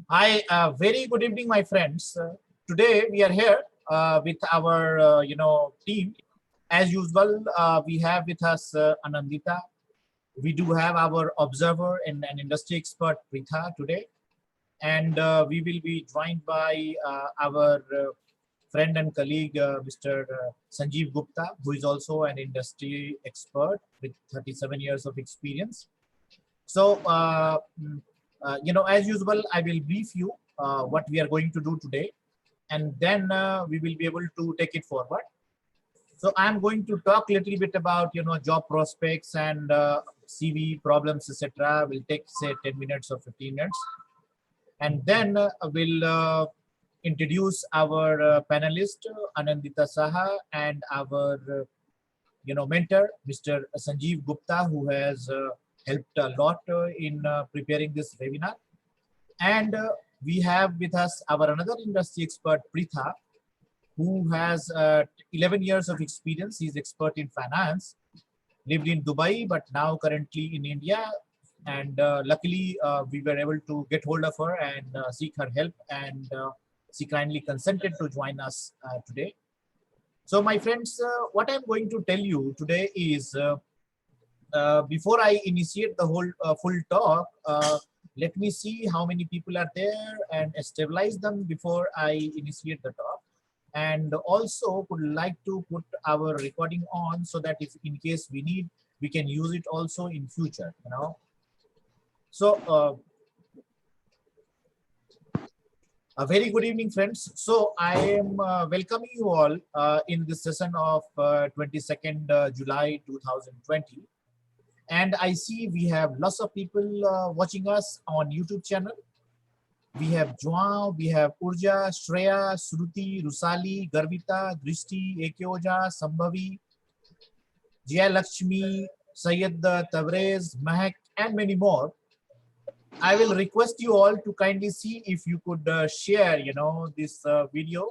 Hi, very good evening, my friends. Today we are here with our, team. As usual, we have with us Anindita. We do have our observer and an industry expert, Preetha, today. And we will be joined by our friend and colleague, Mr. Sanjiv Gupta, who is also an industry expert with 37 years of experience. So, as usual, I will brief you what we are going to do today, and then we will be able to take it forward. So, I'm going to talk a little bit about job prospects and CV problems, etc. Will take say 10 minutes or 15 minutes, and then we'll introduce our panelist Anindita Saha and our mentor, Mr. Sanjeev Gupta, who has helped a lot in preparing this webinar. And we have with us our another industry expert, Preetha, who has 11 years of experience. He's expert in finance, lived in Dubai, but now currently in India. And luckily, we were able to get hold of her and seek her help. And she kindly consented to join us today. So, my friends, what I'm going to tell you today is before I initiate the whole full talk, let me see how many people are there and stabilize them before I initiate the talk. And also would like to put our recording on so that if in case we need, we can use it also in future. So a very good evening, friends. So I am welcoming you all in this session of 22nd July 2020. And I see we have lots of people watching us on YouTube channel. We have Joao, we have Urja, Shreya, Shruti, Rusali, Garvita, Drishti, Ekyoja, Sambhavi, Jaya Lakshmi, Syed Tabrez, Mahek, and many more. I will request you all to kindly see if you could share, this video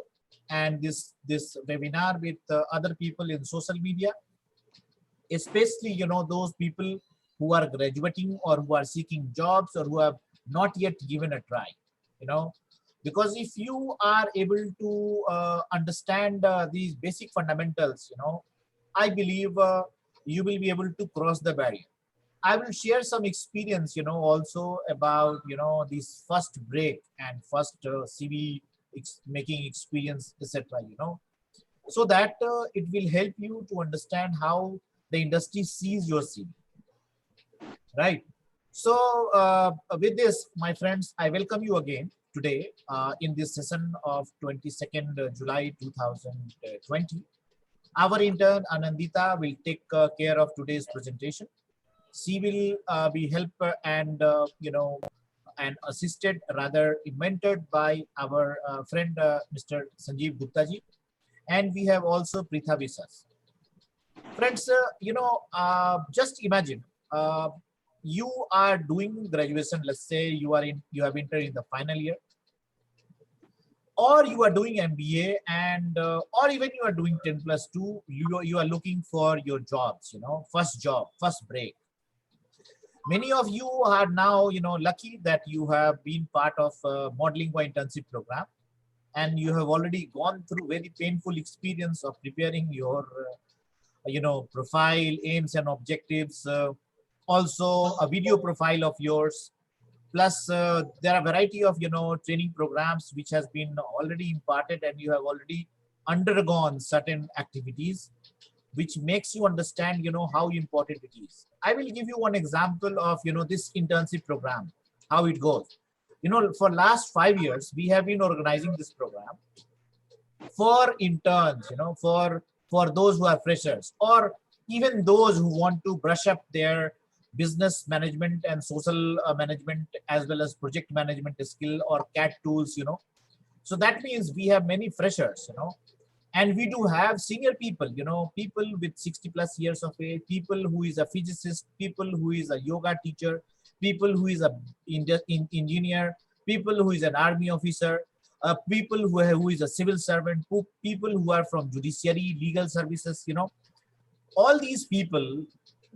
and this webinar with other people in social media, especially those people who are graduating or who are seeking jobs or who have not yet given a try. Because if you are able to understand these basic fundamentals, I believe you will be able to cross the barrier. I will share some experience, also about, this first break and first CV making experience, etc., so that it will help you to understand how the industry sees your CV, right? So with this, my friends, I welcome you again today in this session of 22nd July 2020. Our intern Anindita will take care of today's presentation. She will be helped and and assisted, rather mentored by our friend Mr. Sanjeev Gupta ji, and we have also Preetha with us. Friends, just imagine you are doing graduation. Let's say you have entered in the final year, or you are doing MBA, and or even you are doing 10+2. You are looking for your jobs. First job, first break. Many of you are now, lucky that you have been part of Modlingua internship program, and you have already gone through very painful experience of preparing your, profile, aims and objectives, also a video profile of yours. Plus, there are a variety of, training programs which has been already imparted, and you have already undergone certain activities which makes you understand, how important it is. I will give you one example of, this internship program, how it goes. For last 5 years, we have been organizing this program for interns, for those who are freshers, or even those who want to brush up their business management and social management, as well as project management skill or CAT tools, So that means we have many freshers, and we do have senior people, people with 60+ years of age, people who is a physicist, people who is a yoga teacher, people who is a engineer, people who is an army officer, people who is a civil servant, people who are from judiciary, legal services, all these people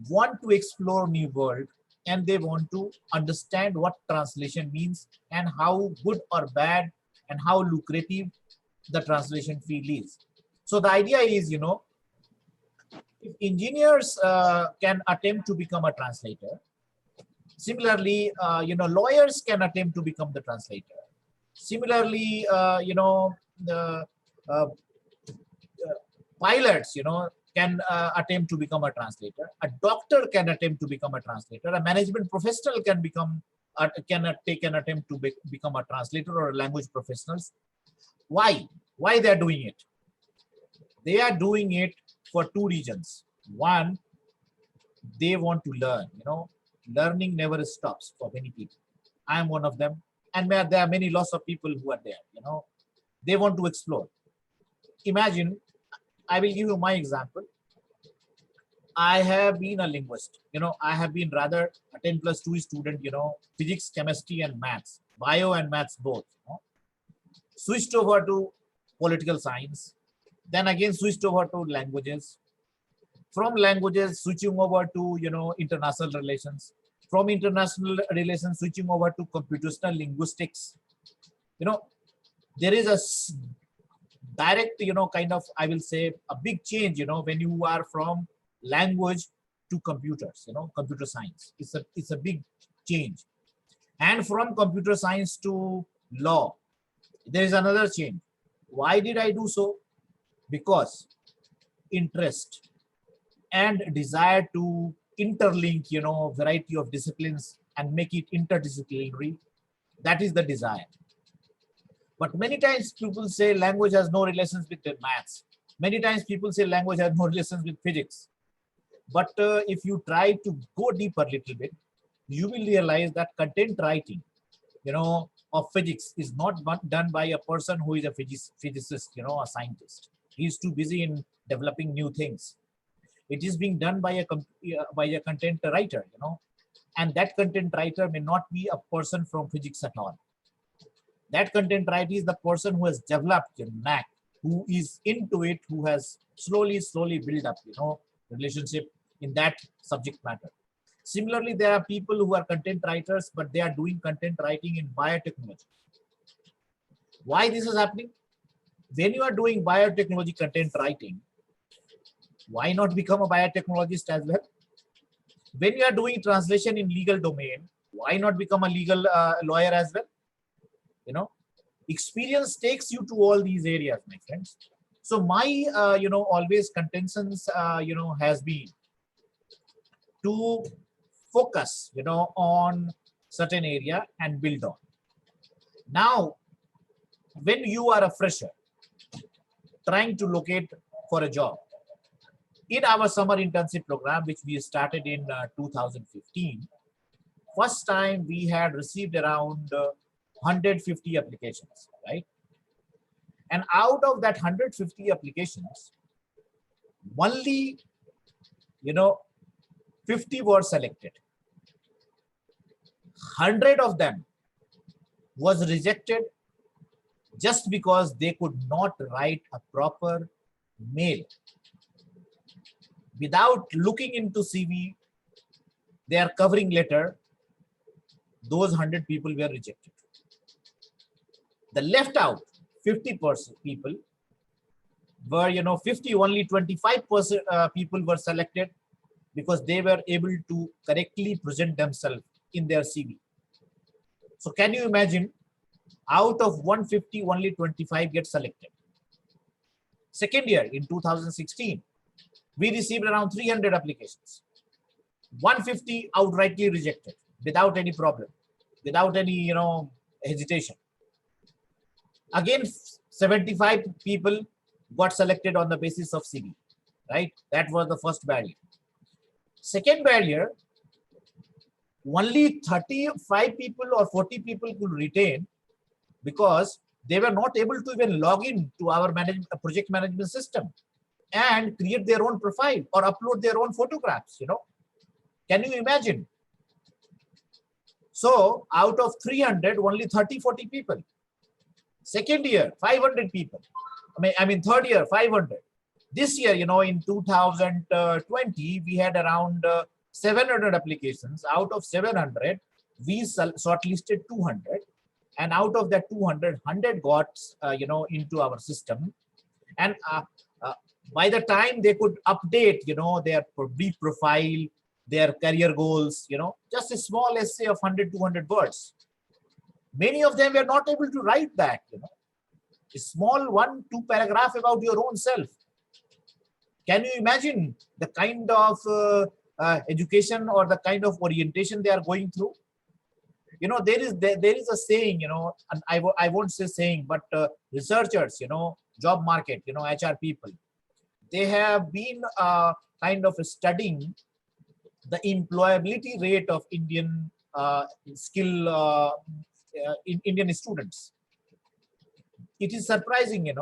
want to explore new world, and they want to understand what translation means and how good or bad and how lucrative the translation field is. So the idea is, if engineers can attempt to become a translator, similarly, lawyers can attempt to become the translator. Similarly, the uh, pilots, can attempt to become a translator. A doctor can attempt to become a translator. A management professional can take an attempt to become a translator or a language professionals. Why? Why they are doing it? They are doing it for two reasons. One, they want to learn. Learning never stops for many people. I am one of them, and there are many lots of people who are there. They want to explore. Imagine, I will give you my example. I have been a linguist. I have been rather a 10+2 student. Physics, chemistry, and maths, bio and maths both. Switched over to political science, then again switched over to languages. From languages, switching over to international relations. From international relations, switching over to computational linguistics. There is a direct, kind of, I will say, a big change, when you are from language to computers, computer science. It's a big change. And from computer science to law, there is another change. Why did I do so? Because interest and desire to interlink, variety of disciplines and make it interdisciplinary. That is the desire. But many times people say language has no relations with the maths. Many times people say language has no relations with physics. But if you try to go deeper a little bit, you will realize that content writing, of physics is not done by a person who is a physicist, a scientist. He is too busy in developing new things. It is being done by a content writer, and that content writer may not be a person from physics at all. That content writer is the person who has developed a knack, who is into it, who has slowly built up, relationship in that subject matter. Similarly, there are people who are content writers, but they are doing content writing in biotechnology. Why this is happening? When you are doing biotechnology content writing, why not become a biotechnologist as well? When you are doing translation in legal domain, why not become a legal lawyer as well? Experience takes you to all these areas, my friends. So my, always contentions, has been to focus, on certain area and build on. Now, when you are a fresher trying to locate for a job, in our summer internship program, which we started in 2015, first time we had received around 150 applications, right? And out of that 150 applications, only, 50 were selected. 100 of them was rejected just because they could not write a proper mail. Without looking into CV, their covering letter, those 100 people were rejected. The left out 50% people were, 50, only 25% people were selected because they were able to correctly present themselves in their CV. So can you imagine, out of 150, only 25 get selected. Second year, in 2016, we received around 300 applications. 150 outrightly rejected without any problem, without any, hesitation. Again, 75 people got selected on the basis of CV, right? That was the first barrier. Second barrier, only 35 people or 40 people could retain because they were not able to even log in to our project management system and create their own profile or upload their own photographs, Can you imagine? So out of 300, only 30, 40 people. Second year, 500 people. I mean, third year, 500. This year, in 2020, we had around 700 applications. Out of 700, we shortlisted 200, and out of that 200, 100 got into our system. And by the time they could update their brief profile, their career goals, just a small essay of 100, 200 words, many of them were not able to write that, a small 1-2 paragraph about your own self. Can you imagine the kind of education or the kind of orientation they are going through? There is a saying, and I won't say saying, but researchers, job market, HR people, they have been kind of studying the employability rate of Indian Indian students. It is surprising,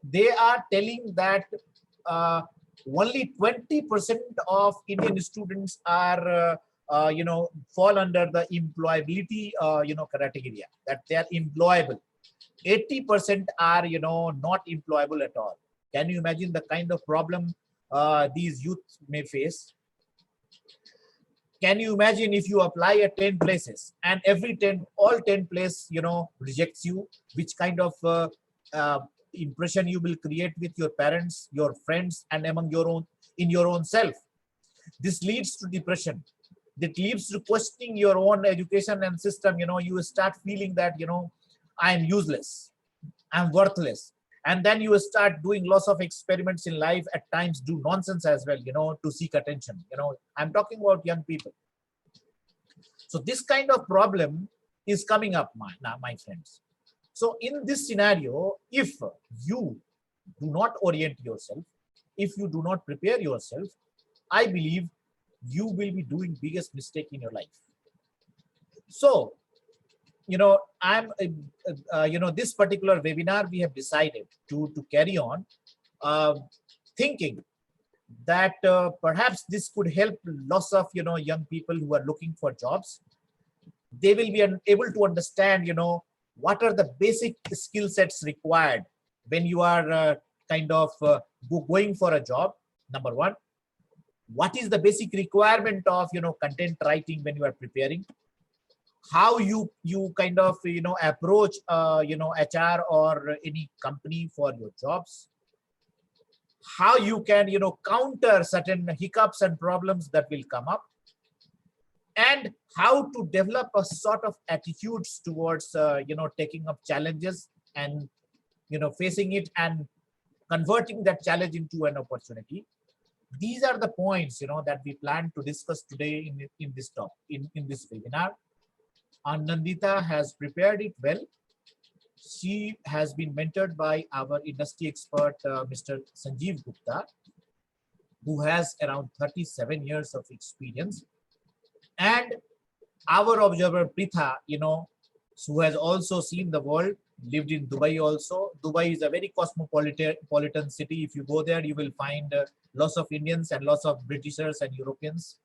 they are telling that only 20% of Indian students are fall under the employability criteria, that they are employable. 80% are not employable at all. Can you imagine the kind of problem these youth may face? Can you imagine if you apply at 10 places and all 10 places rejects you? Which kind of impression you will create with your parents, your friends, and among your own self? This leads to depression. That leads to questioning your own education and system. You start feeling that I am useless, I'm worthless, and then you start doing lots of experiments in life, at times do nonsense as well, to seek attention. I'm talking about young people. So this kind of problem is coming up, my friends. So in this scenario, if you do not orient yourself, if you do not prepare yourself, I believe you will be doing biggest mistake in your life. So, I'm, this particular webinar, we have decided to carry on thinking that perhaps this could help lots of, young people who are looking for jobs. They will be able to understand, what are the basic skill sets required when you are going for a job. Number one, what is the basic requirement of content writing when you are preparing? How you kind of approach HR or any company for your jobs? How you can counter certain hiccups and problems that will come up, and how to develop a sort of attitudes towards taking up challenges and facing it and converting that challenge into an opportunity. These are the points that we plan to discuss today in this talk, in this webinar. Anindita has prepared it well. She has been mentored by our industry expert, Mr. Sanjiv Gupta, who has around 37 years of experience, and our observer Preetha, who has also seen the world, lived in Dubai also. Dubai is a very cosmopolitan city. If you go there, you will find lots of Indians and lots of Britishers and Europeans.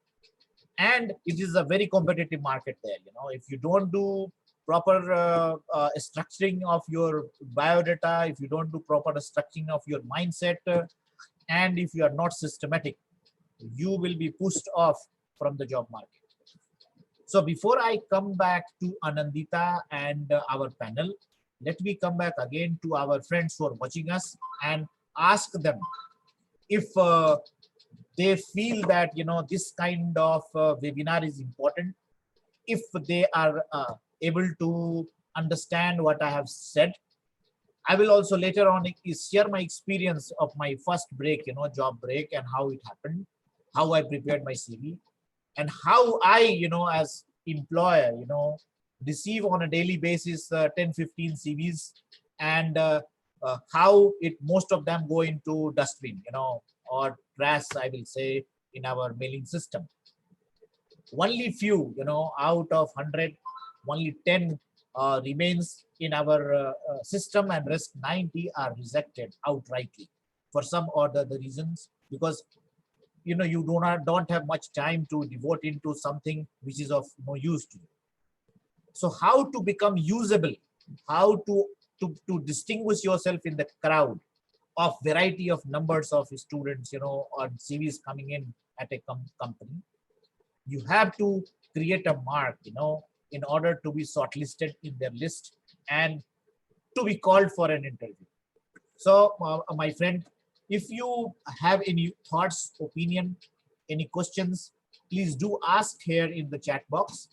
And it is a very competitive market there. If you don't do proper structuring of your biodata, if you don't do proper structuring of your mindset, and if you are not systematic, you will be pushed off from the job market. So before I come back to Anindita and our panel, let me come back again to our friends who are watching us and ask them if they feel that this kind of webinar is important, if they are able to understand what I have said. I will also later on share my experience of my first break, job break, and how it happened, how I prepared my CV, and how I, as employer, receive on a daily basis 10-15 CVs, and how most of them go into dustbin, or trash, I will say, in our mailing system. Only few, out of 100, only 10 remains in our system, and rest 90 are rejected outrightly for some or the reasons, because you don't have much time to devote into something which is of no use to you. So how to become usable, how to distinguish yourself in the crowd of variety of numbers of students, or CVs coming in at a company. you have to create a mark, in order to be shortlisted in their list and to be called for an interview. So, my friend, if you have any thoughts, opinion, any questions, please do ask here in the chat box.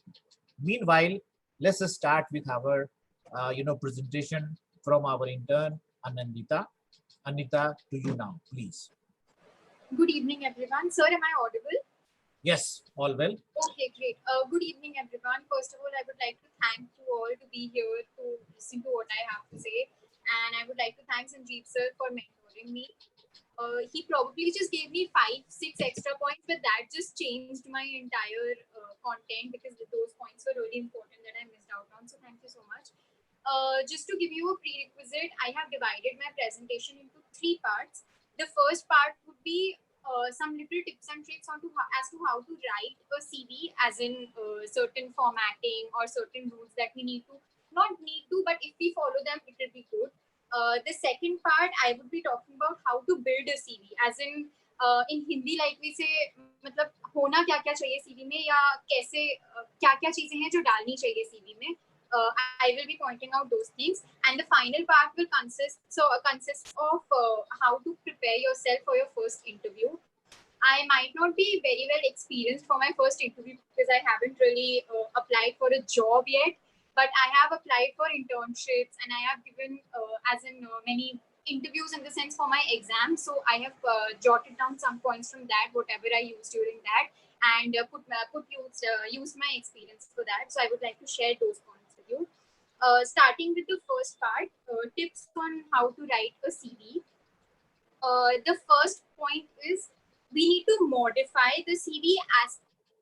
Meanwhile, let's start with our, presentation from our intern, Anindita. Anita, to you now, please. Good evening, everyone. Sir, am I audible? Yes, all well. Okay, great. Good evening, everyone. First of all, I would like to thank you all to be here to listen to what I have to say. And I would like to thank Sanjiv sir for mentoring me. He probably just gave me 5-6 extra points, but that just changed my entire content because those points were really important that I missed out on. So thank you so much. Just to give you a prerequisite, I have divided my presentation into 3 parts. The first part would be some little tips and tricks as to how to write a CV, as in certain formatting or certain rules that we not need to, but if we follow them, it will be good. The second part, I would be talking about how to build a CV, as in Hindi, like we say, मतलब होना क्या क्या चाहिए CV में या कैसे क्या क्या चीजें हैं जो डालनी चाहिए CV में. I will be pointing out those things, and the final part will consist of how to prepare yourself for your first interview. I might not be very well experienced for my first interview because I haven't really applied for a job yet, but I have applied for internships and I have given many interviews in the sense for my exam. So I have jotted down some points from that, whatever I used during that, and used my experience for that. So I would like to share those points with you. Starting with the first part, tips on how to write a CV. The first point is we need to modify the CV as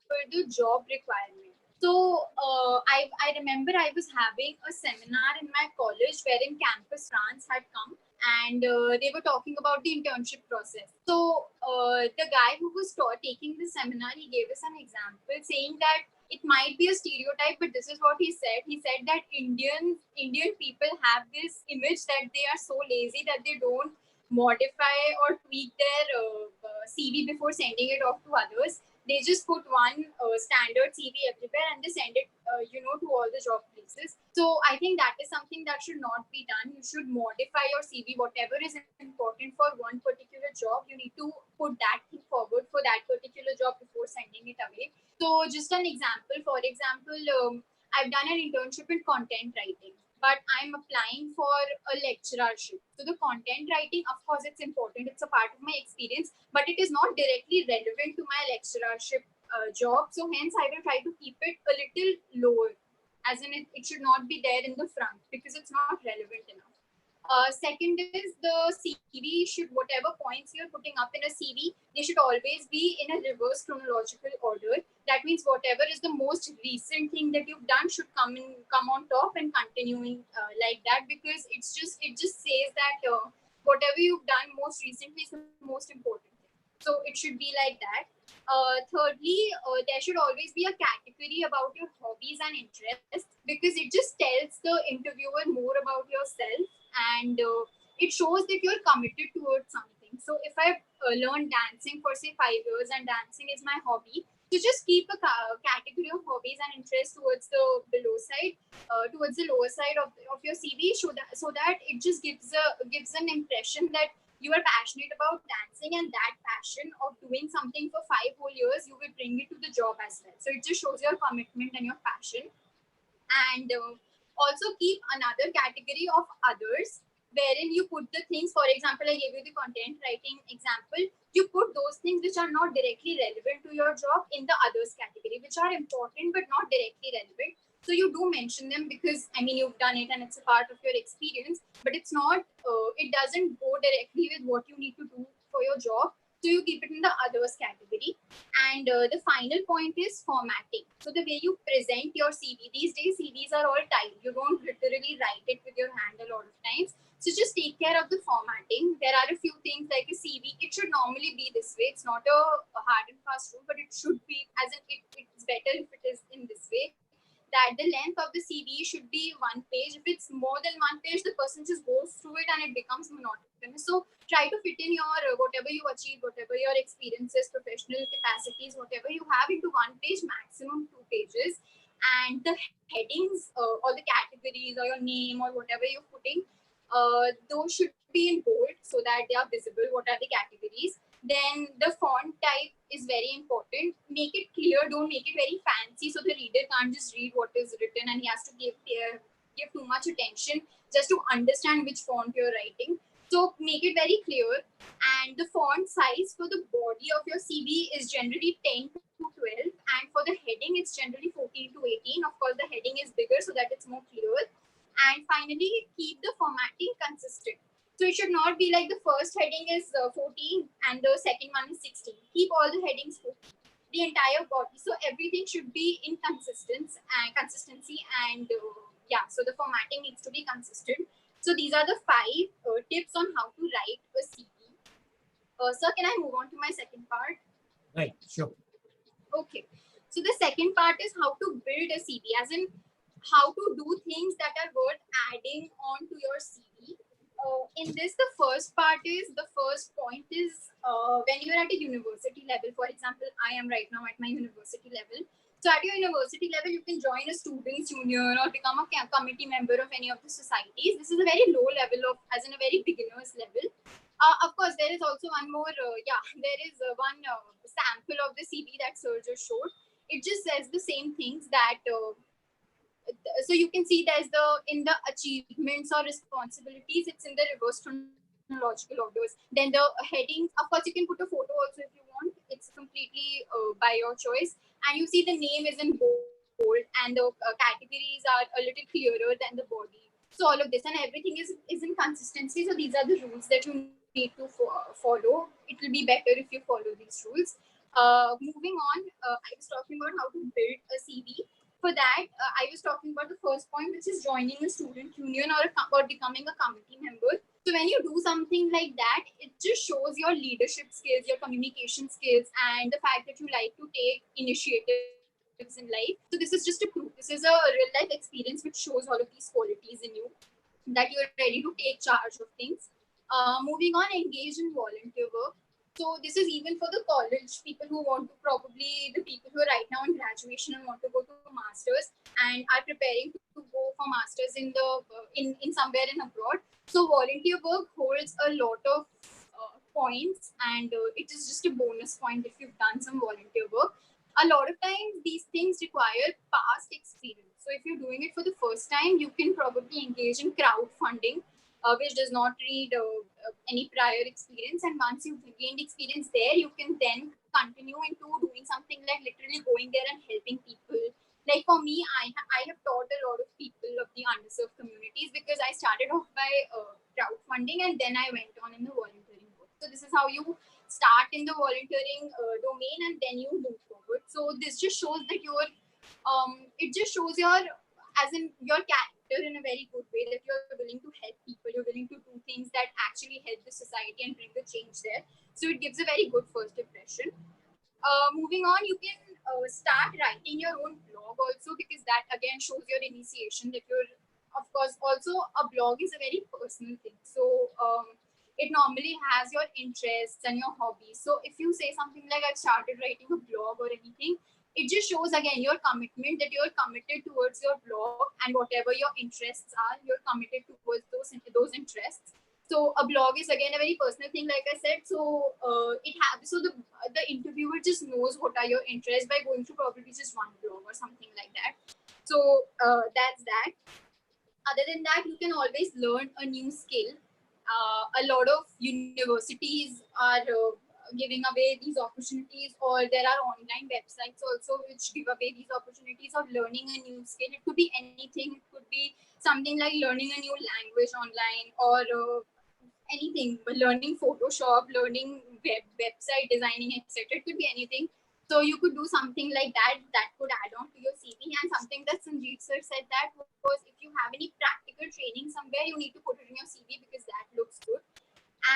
per the job requirement. So I remember I was having a seminar in my college wherein Campus France had come, and they were talking about the internship process. So the guy who was taking the seminar, he gave us an example saying that it might be a stereotype, but this is what he said. He said that Indian people have this image that they are so lazy that they don't modify or tweak their CV before sending it off to others. They just put one standard CV everywhere and they send it, to all the job places. So I think that is something that should not be done. You should modify your CV. Whatever is important for one particular job, you need to put that thing forward for that particular job before sending it away. So just an example. For example, I've done an internship in content writing, but I'm applying for a lecturership. So the content writing, of course, it's important. It's a part of my experience, but it is not directly relevant to my lecturership job. So hence, I will try to keep it a little lower, as in it should not be there in the front because it's not relevant enough. Second is the CV should, whatever points you're putting up in a CV, they should always be in a reverse chronological order. That means whatever is the most recent thing that you've done should come on top and continuing like that, because it just says that whatever you've done most recently is the most important thing. So it should be like that. Thirdly, there should always be a category about your hobbies and interests, because it just tells the interviewer more about yourself, and it shows that you're committed towards something. So if I've learned dancing for say 5 years and dancing is my hobby, to just keep a category of hobbies and interests towards the towards the lower side of your CV, so that it just gives an impression that you are passionate about dancing, and that passion of doing something for 5 whole years, you will bring it to the job as well. So it just shows your commitment and your passion. And also keep another category of others, wherein you put the things, for example, I gave you the content writing example, you put those things which are not directly relevant to your job in the others category, which are important but not directly relevant. So you do mention them because you've done it and it's a part of your experience, but it's not it doesn't go directly with what you need to do for your job. So you keep it in the others category. And the final point is formatting. So the way you present your CV, these days CVs are all typed. You don't literally write it with your hand a lot of times. So just take care of the formatting. There are a few things like a CV. It should normally be this way. It's not a hard and fast rule, but it should be, as in it's better if it is in this way. that the length of the CV should be 1 page. If it's more than 1 page, the person just goes through it and it becomes monotonous. So try to fit in your whatever you achieve, whatever your experiences, professional capacities, whatever you have into 1 page, maximum 2 pages. And the headings or the categories or your name or whatever you're putting, those should be in bold so that they are visible. What are the categories? Then the font type is very important. Make it clear, don't make it very fancy so the reader can't just read what is written and he has to give too much attention just to understand which font you're writing. So make it very clear. And the font size for the body of your CV is generally 10 to 12, and for the heading it's generally 14 to 18. Of course, the heading is bigger so that it's more clear. And finally, keep the formatting consistent. So it should not be like the first heading is 14 and the second one is 16. Keep all the headings 14, the entire body. So everything should be in consistency and yeah, so the formatting needs to be consistent. So these are the 5 tips on how to write a CV. Sir, can I move on to my second part? Right, sure. Okay. So the second part is how to build a CV, as in how to do things that are worth adding on to your CV. In this, the first point is when you're at a university level. For example, I am right now at my university level. So at your university level, you can join a students' union or become a committee member of any of the societies. This is a very low level of, as in a very beginner's level. Of course, there is also one more, there is one sample of the CV that Sir just showed. It just says the same things that, so you can see there's in the achievements or responsibilities, it's in the reverse chronological orders. Then the headings, of course, you can put a photo also if you want. It's completely by your choice. And you see the name is in bold and the categories are a little clearer than the body. So all of this and everything is in consistency. So these are the rules that you need to follow. It will be better if you follow these rules. Moving on, I was talking about how to build a CV. For that, I was talking about the first point, which is joining a student union or becoming a committee member. So when you do something like that, it just shows your leadership skills, your communication skills, and the fact that you like to take initiatives in life. So this is just a proof. This is a real life experience which shows all of these qualities in you, that you're ready to take charge of things. Moving on, engage in volunteer work. So this is even for the college people who want to, probably the people who are right now in graduation and want to go to masters and are preparing to go for masters in the in somewhere in abroad. So volunteer work holds a lot of points, and it is just a bonus point if you've done some volunteer work. A lot of times these things require past experience. So if you're doing it for the first time, you can probably engage in crowdfunding, which does not need any prior experience. And once you've gained experience there, you can then continue into doing something like literally going there and helping people. Like for me, I have taught a lot of people of the underserved communities because I started off by crowdfunding and then I went on in the volunteering work. So this is how you start in the volunteering domain and then you move forward. So this just shows that it just shows your, as in your character in a very good way, that you're willing to help people, you're willing to do things that actually help the society and bring the change there. So it gives a very good first impression. Moving on, you can start writing your own blog also, because that again shows your initiation, that you're, of course, also a blog is a very personal thing. So it normally has your interests and your hobbies. So if you say something like I've started writing a blog or anything, it just shows again your commitment, that you're committed towards your blog and whatever your interests are, you're committed towards those interests. So a blog is again a very personal thing, like I said. So the interviewer just knows what are your interests by going through probably just one blog or something like that. So that's that. Other than that, you can always learn a new skill. A lot of universities are giving away these opportunities, or there are online websites also which give away these opportunities of learning a new skill. It could be anything. It could be something like learning a new language online, or anything, learning Photoshop, learning website designing, etc. It could be anything. So you could do something like that that could add on to your CV. And something that Sanjiv sir said that was, if you have any practical training somewhere, you need to put it in your CV because that looks good.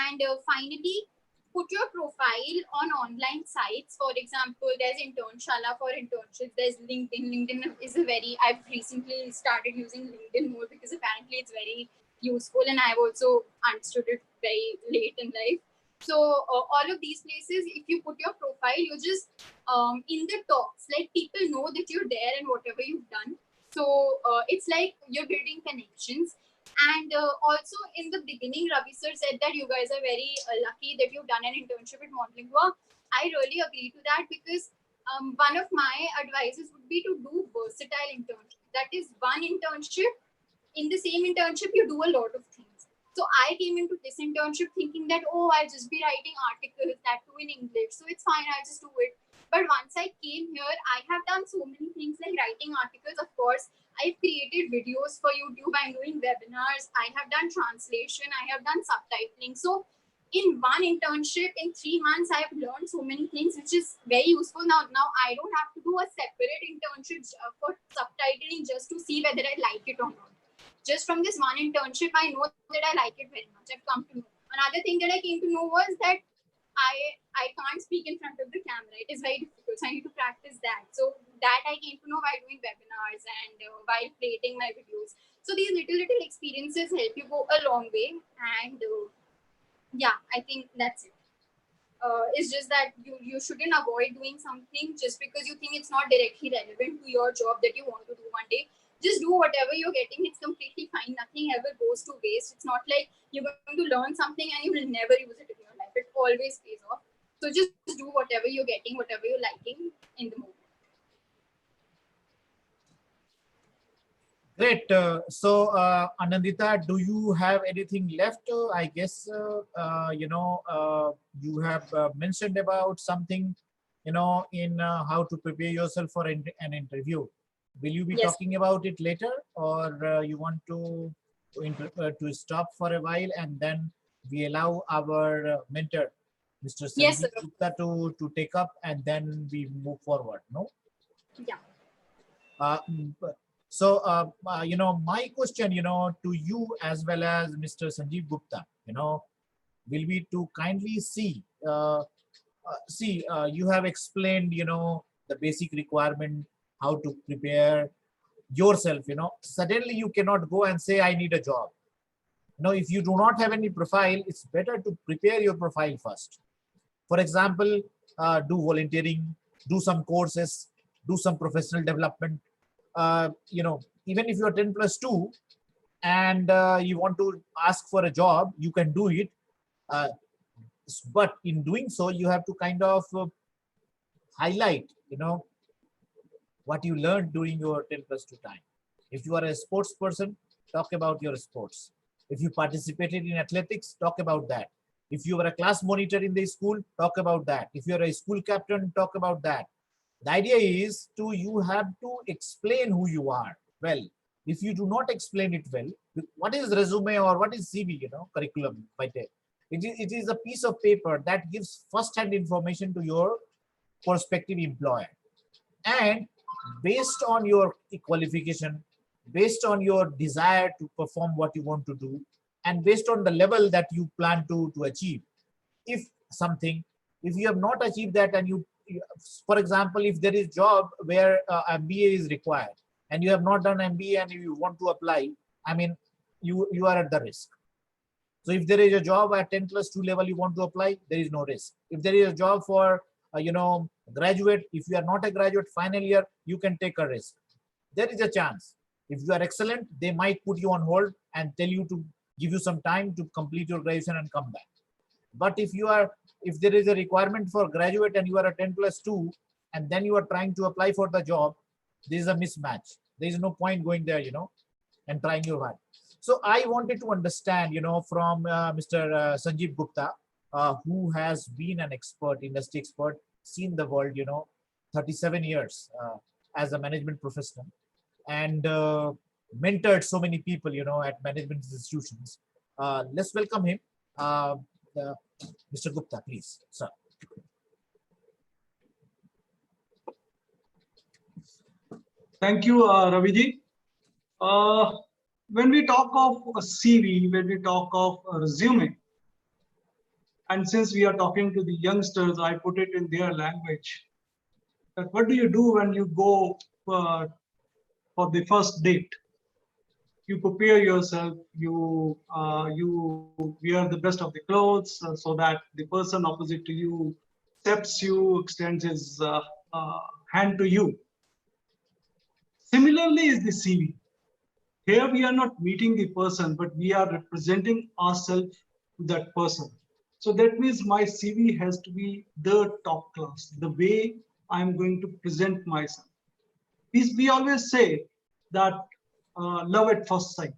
And finally, put your profile on online sites. For example, there's Internshala for internships. There's LinkedIn. LinkedIn is a very, I've recently started using LinkedIn more because apparently it's very useful, and I've also understood it very late in life. So all of these places, if you put your profile, you're just in the talks. Like, people know that you're there and whatever you've done. So it's like you're building connections. And also in the beginning, Ravi sir said that you guys are very lucky that you've done an internship at Modlingua. I really agree to that, because one of my advices would be to do versatile internship. That is, one internship, in the same internship, you do a lot of things. So I came into this internship thinking that, oh, I'll just be writing articles, that too in English. So it's fine, I'll just do it. But once I came here, I have done so many things like writing articles, of course. I've created videos for YouTube. I'm doing webinars. I have done translation. I have done subtitling. So in one internship, in 3 months, I have learned so many things, which is very useful. Now I don't have to do a separate internship for subtitling just to see whether I like it or not. Just from this one internship, I know that I like it very much. I've come to know. Another thing that I came to know was that I can't speak in front of the camera. It is very difficult. So I need to practice that. So that I came to know while doing webinars and while creating my videos. So these little experiences help you go a long way. And yeah, I think that's it. It's just that you shouldn't avoid doing something just because you think it's not directly relevant to your job that you want to do one day. Just do whatever you're getting. It's completely fine. Nothing ever goes to waste. It's not like you're going to learn something and you will never use it in your life. It always pays off. So just do whatever you're getting, whatever you're liking in the moment. Great. Anindita, do you have anything left? I guess, you have mentioned about something, in how to prepare yourself for an interview. Will you be Yes. talking about it later, or you want to stop for a while and then we allow our mentor, Mr. Yes, Sanjiv sir. Gupta, to take up and then we move forward? No? Yeah. My question, to you as well as Mr. Sanjeev Gupta, will be to kindly you have explained, the basic requirement, how to prepare yourself, suddenly you cannot go and say, I need a job. If you do not have any profile, it's better to prepare your profile first. For example, do volunteering, do some courses, do some professional development. Even if you're 10+2 and you want to ask for a job, you can do it. But in doing so, you have to kind of highlight, what you learned during your 10+2 time. If you are a sports person, talk about your sports. If you participated in athletics, talk about that. If you were a class monitor in the school, talk about that. If you're a school captain, talk about that. The idea is you have to explain who you are well. If you do not explain it well, what is resume or what is CV, curriculum vitae? It is a piece of paper that gives first-hand information to your prospective employer. And based on your qualification, based on your desire to perform what you want to do, and based on the level that you plan to achieve, if you have not achieved that and for example, if there is job where MBA is required and you have not done MBA and you want to apply, I mean, you are at the risk. So if there is a job at 10+2 level you want to apply, there is no risk. If there is a job for graduate, if you are not a graduate final year, you can take a risk. There is a chance. If you are excellent, they might put you on hold and tell you to give you some time to complete your graduation and come back. But if there is a requirement for graduate and you are a 10+2 and then you are trying to apply for the job, there is a mismatch. There is no point going there, and trying your hard. So I wanted to understand, from Mr. Sanjeev Gupta, who has been an expert, industry expert, seen the world, 37 years as a management professional, and mentored so many people, at management institutions. Let's welcome him. Mr. Gupta, please, sir. Thank you, Raviji. When we talk of a CV, when we talk of a resume, And since we are talking to the youngsters, I put it in their language. That what do you do when you go for the first date? You prepare yourself, you wear the best of the clothes so that the person opposite to you accepts you, extends his hand to you. Similarly is the CV. Here we are not meeting the person, but we are representing ourselves to that person. So that means my CV has to be the top class, the way I'm going to present myself. We always say that love at first sight.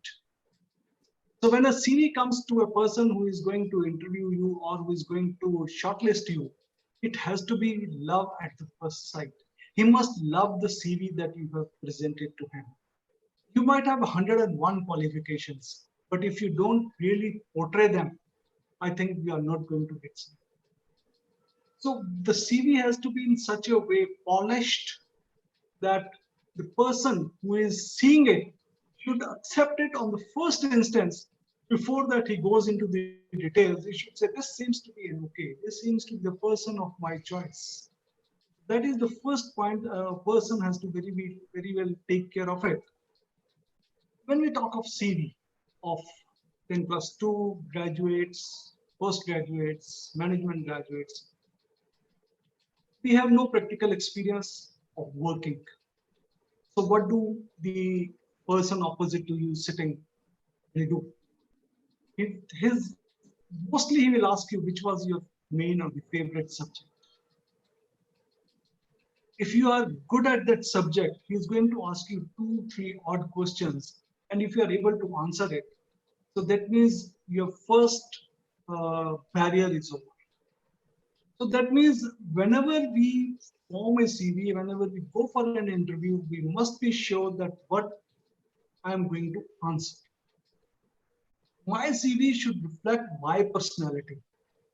So when a CV comes to a person who is going to interview you or who is going to shortlist you, it has to be love at the first sight. He must love the CV that you have presented to him. You might have 101 qualifications, but if you don't really portray them, I think we are not going to get some. So the CV has to be in such a way polished that the person who is seeing it should accept it on the first instance. Before that he goes into the details, he should say, this seems to be an okay, this seems to be the person of my choice. That is the first point. A person has to very well take care of it. When we talk of CV of 10 plus 2 graduates, postgraduates, management graduates, we have no practical experience of working. So what do the person opposite to you sitting they do? His mostly he will ask you which was your main or the favorite subject. If you are good at that subject, he is going to ask you 2, 3 odd questions, and if you are able to answer it, so that means your first barrier is over. So that means whenever we form a CV, whenever we go for an interview, we must be sure that what I am going to answer. My CV should reflect my personality.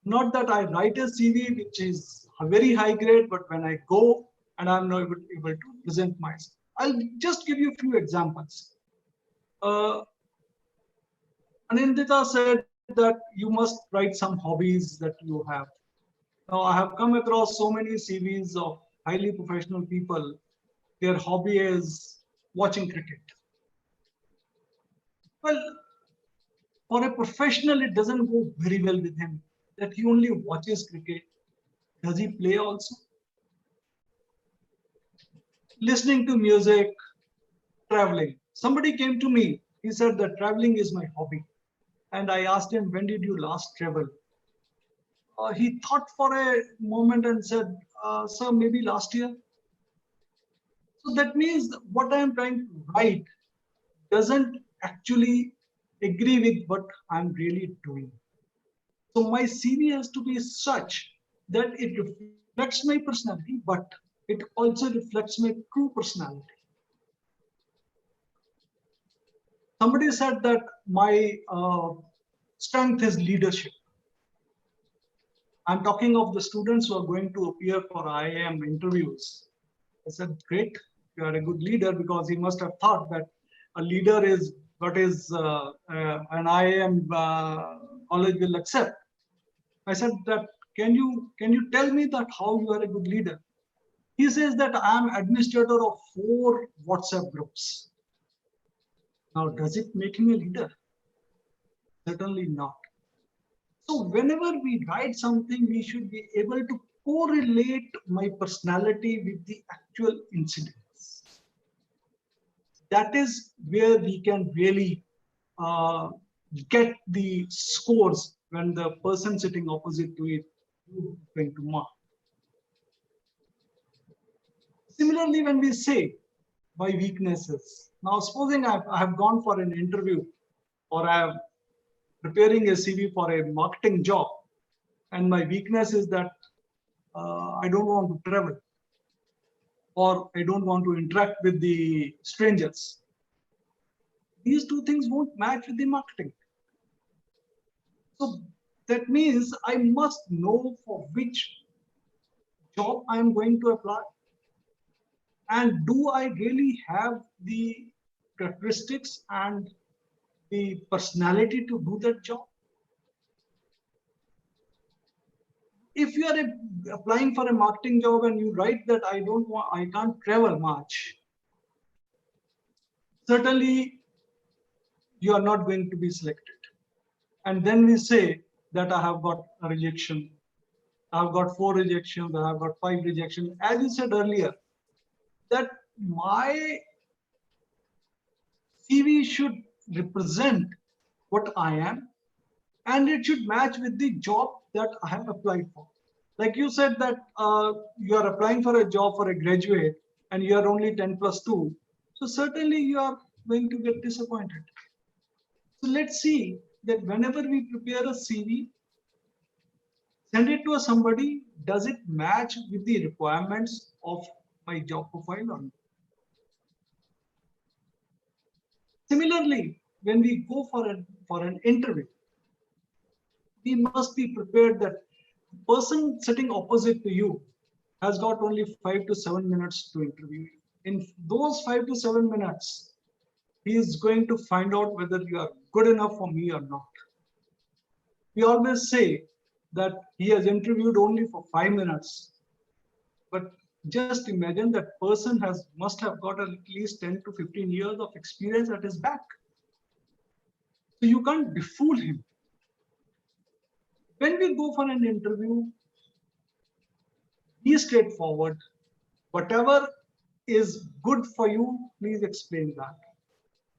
Not that I write a CV which is a very high grade, but when I go and I'm not able to present myself. I'll just give you a few examples. Anindita said that you must write some hobbies that you have. Now, I have come across so many CVs of highly professional people. Their hobby is watching cricket. Well, for a professional, it doesn't go very well with him that he only watches cricket. Does he play also? Listening to music, traveling. Somebody came to me. He said that traveling is my hobby. And I asked him, when did you last travel? He thought for a moment and said, sir, maybe last year. So that means what I am trying to write doesn't actually agree with what I'm really doing. So my CV has to be such that it reflects my personality, but it also reflects my true personality. Somebody said that my strength is leadership. I'm talking of the students who are going to appear for IIM interviews. I said, great, you are a good leader, because he must have thought that a leader is what is an IIM college will accept. I said that, can you tell me that how you are a good leader? He says that I am administrator of 4 WhatsApp groups. Now, does it make him a leader? Certainly not. So whenever we write something, we should be able to correlate my personality with the actual incidents. That is where we can really get the scores when the person sitting opposite to it is going to mark. Similarly, when we say my weaknesses, now supposing I have gone for an interview or I am preparing a CV for a marketing job, and my weakness is that I don't want to travel or I don't want to interact with the strangers. These 2 things won't match with the marketing. So that means I must know for which job I am going to apply. And do I really have the characteristics and the personality to do that job? if you are applying for a marketing job and you write that I can't travel much, certainly you are not going to be selected. And then we say that I have got a rejection, I've got 4 rejections, I have got 5 rejections. As you said earlier, that my CV should represent what I am, and it should match with the job that I have applied for. Like you said that you are applying for a job for a graduate and you are only 10 plus 2. So certainly you are going to get disappointed. So let's see that whenever we prepare a CV, send it to somebody, does it match with the requirements of my job profile or not? Similarly, when we go for an interview, we must be prepared that the person sitting opposite to you has got only 5 to 7 minutes to interview you. In those 5 to 7 minutes, he is going to find out whether you are good enough for me or not. We always say that he has interviewed only for 5 minutes, but just imagine that person must have got at least 10 to 15 years of experience at his back. So you can't befool him. When we go for an interview, be straightforward. Whatever is good for you, please explain that.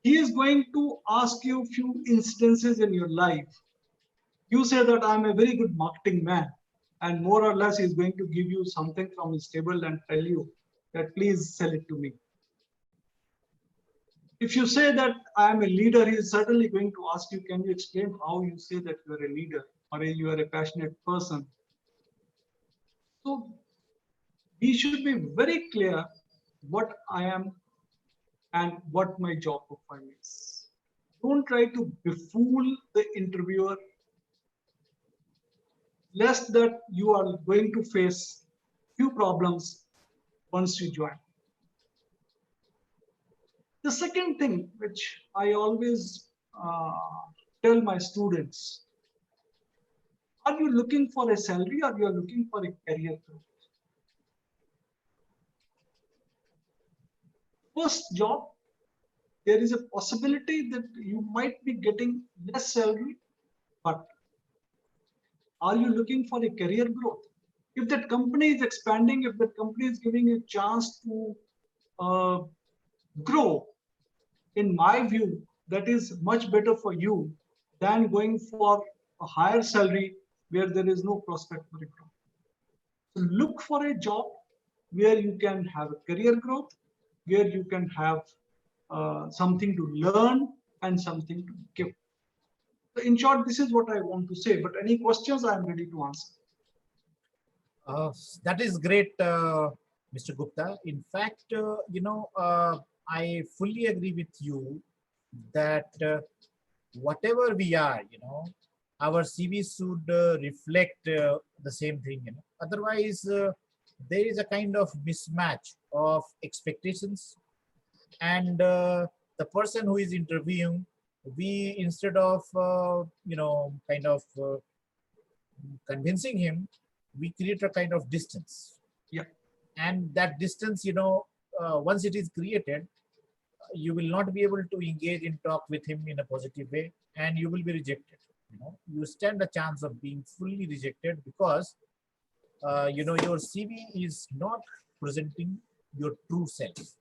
He is going to ask you a few instances in your life. You say that I'm a very good marketing man, and more or less he's going to give you something from his table and tell you that please sell it to me. If you say that I'm a leader, he is certainly going to ask you, can you explain how you say that you are a leader or you are a passionate person? So we should be very clear what I am and what my job profile is. Don't try to befool the interviewer, lest that you are going to face few problems once you join. The second thing which I always tell my students, are you looking for a salary or you are looking for a career growth? First job, there is a possibility that you might be getting less salary, but are you looking for a career growth? If that company is expanding, if that company is giving you a chance to grow, in my view, that is much better for you than going for a higher salary where there is no prospect for growth. So look for a job where you can have a career growth, where you can have something to learn and something to give. So in short, this is what I want to say, but any questions I am ready to answer. That is great, Mr. Gupta. In fact, I fully agree with you that whatever we are, our CV should reflect the same thing. Otherwise, there is a kind of mismatch of expectations, and the person who is interviewing, we instead of kind of convincing him, we create a kind of distance. Yeah. And that distance, once it is created, you will not be able to engage in talk with him in a positive way, and you will be rejected. You stand a chance of being fully rejected because your CV is not presenting your true self.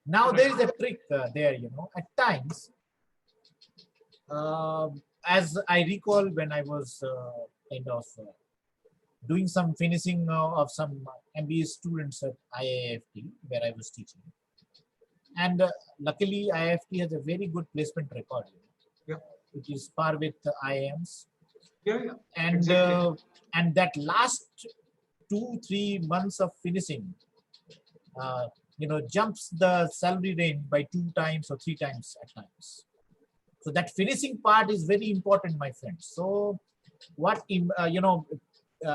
Now there is a trick there. At times, as I recall, when I was kind of doing some finishing of some MBA students at IIFT, where I was teaching. And luckily, IIFT has a very good placement record, Yeah. which is par with IIMs. Yeah. And Exactly. And that last 2-3 months of finishing, jumps the salary range by 2 times or 3 times at times. So that finishing part is very important, my friends. So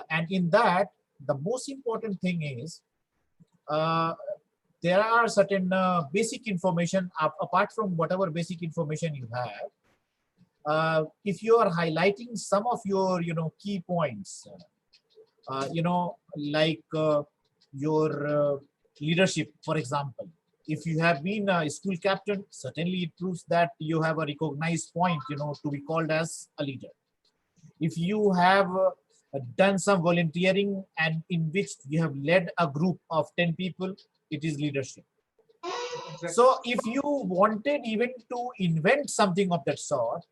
and in that, the most important thing is there are certain basic information apart from whatever basic information you have. If you are highlighting some of your key points, like your leadership, for example. If you have been a school captain, certainly it proves that you have a recognized point, to be called as a leader. If you have done some volunteering and in which you have led a group of 10 people, it is leadership. Exactly. So if you wanted even to invent something of that sort,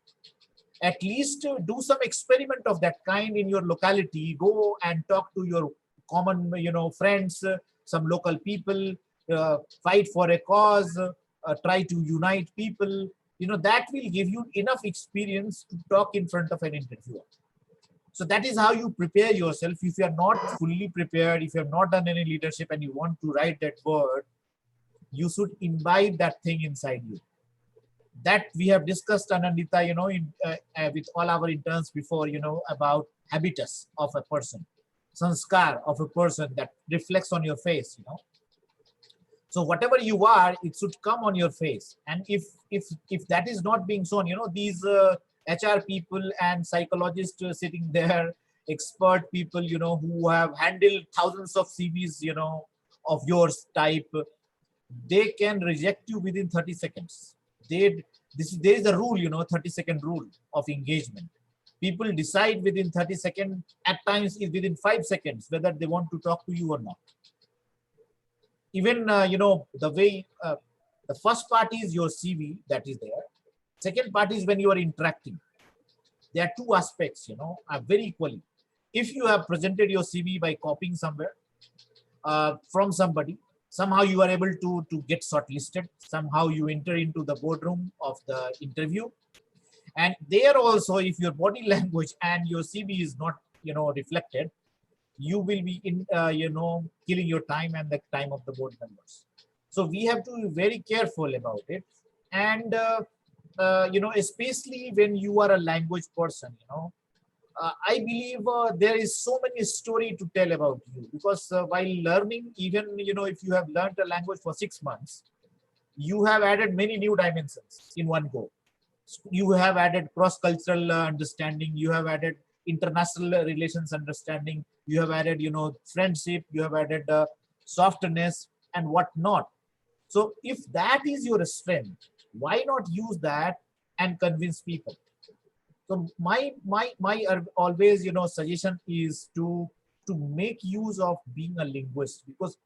at least do some experiment of that kind in your locality. Go and talk to your common, friends, some local people, fight for a cause, try to unite people. That will give you enough experience to talk in front of an interviewer. So that is how you prepare yourself. If you are not fully prepared, if you have not done any leadership and you want to write that word, you should imbibe that thing inside you. That we have discussed, Anindita, with all our interns before, about habitus of a person, sanskar of a person that reflects on your face. So whatever you are, it should come on your face. And if that is not being shown, these HR people and psychologists sitting there, expert people, who have handled thousands of CVs, of yours type, they can reject you within 30 seconds. There is a rule, 30-second rule of engagement. People decide within 30 seconds, at times is within 5 seconds, whether they want to talk to you or not. Even, the way, the first part is your CV that is there. Second part is when you are interacting. There are two aspects, are very equally. If you have presented your CV by copying somewhere from somebody, somehow you are able to get shortlisted. Somehow you enter into the boardroom of the interview. And there also, if your body language and your CV is not, reflected, you will be in, killing your time and the time of the board members. So we have to be very careful about it. And, especially when you are a language person, I believe there is so many story to tell about you, because while learning, even, if you have learned a language for 6 months, you have added many new dimensions in one go. You have added cross-cultural understanding, you have added international relations understanding, you have added, friendship, you have added softness and whatnot. So if that is your strength, why not use that and convince people? So my always, suggestion is to make use of being a linguist, because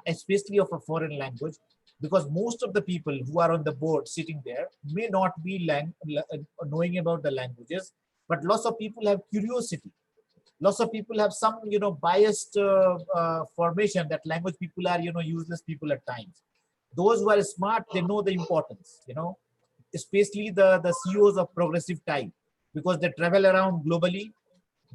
especially of a foreign language, because most of the people who are on the board sitting there may not be knowing about the languages, but lots of people have curiosity. Lots of people have some, biased formation that language people are, useless people at times. Those who are smart, they know the importance, especially the CEOs of progressive type, because they travel around globally.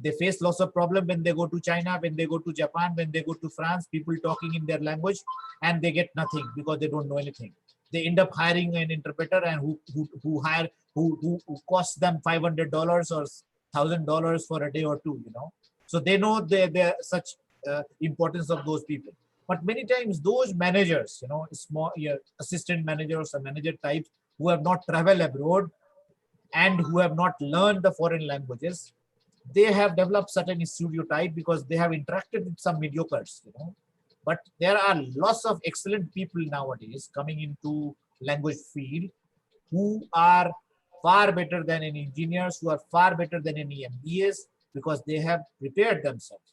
They face lots of problem when they go to China, when they go to Japan, when they go to France, people talking in their language, and they get nothing because they don't know anything. They end up hiring an interpreter, and who costs them $500 or $1,000 for a day or two. So they know the such importance of those people. But many times those managers, small assistant managers or manager types who have not traveled abroad and who have not learned the foreign languages, they have developed certain stereotype because they have interacted with some mediocres. But there are lots of excellent people nowadays coming into language field who are far better than any engineers, who are far better than any MBAs, because they have prepared themselves.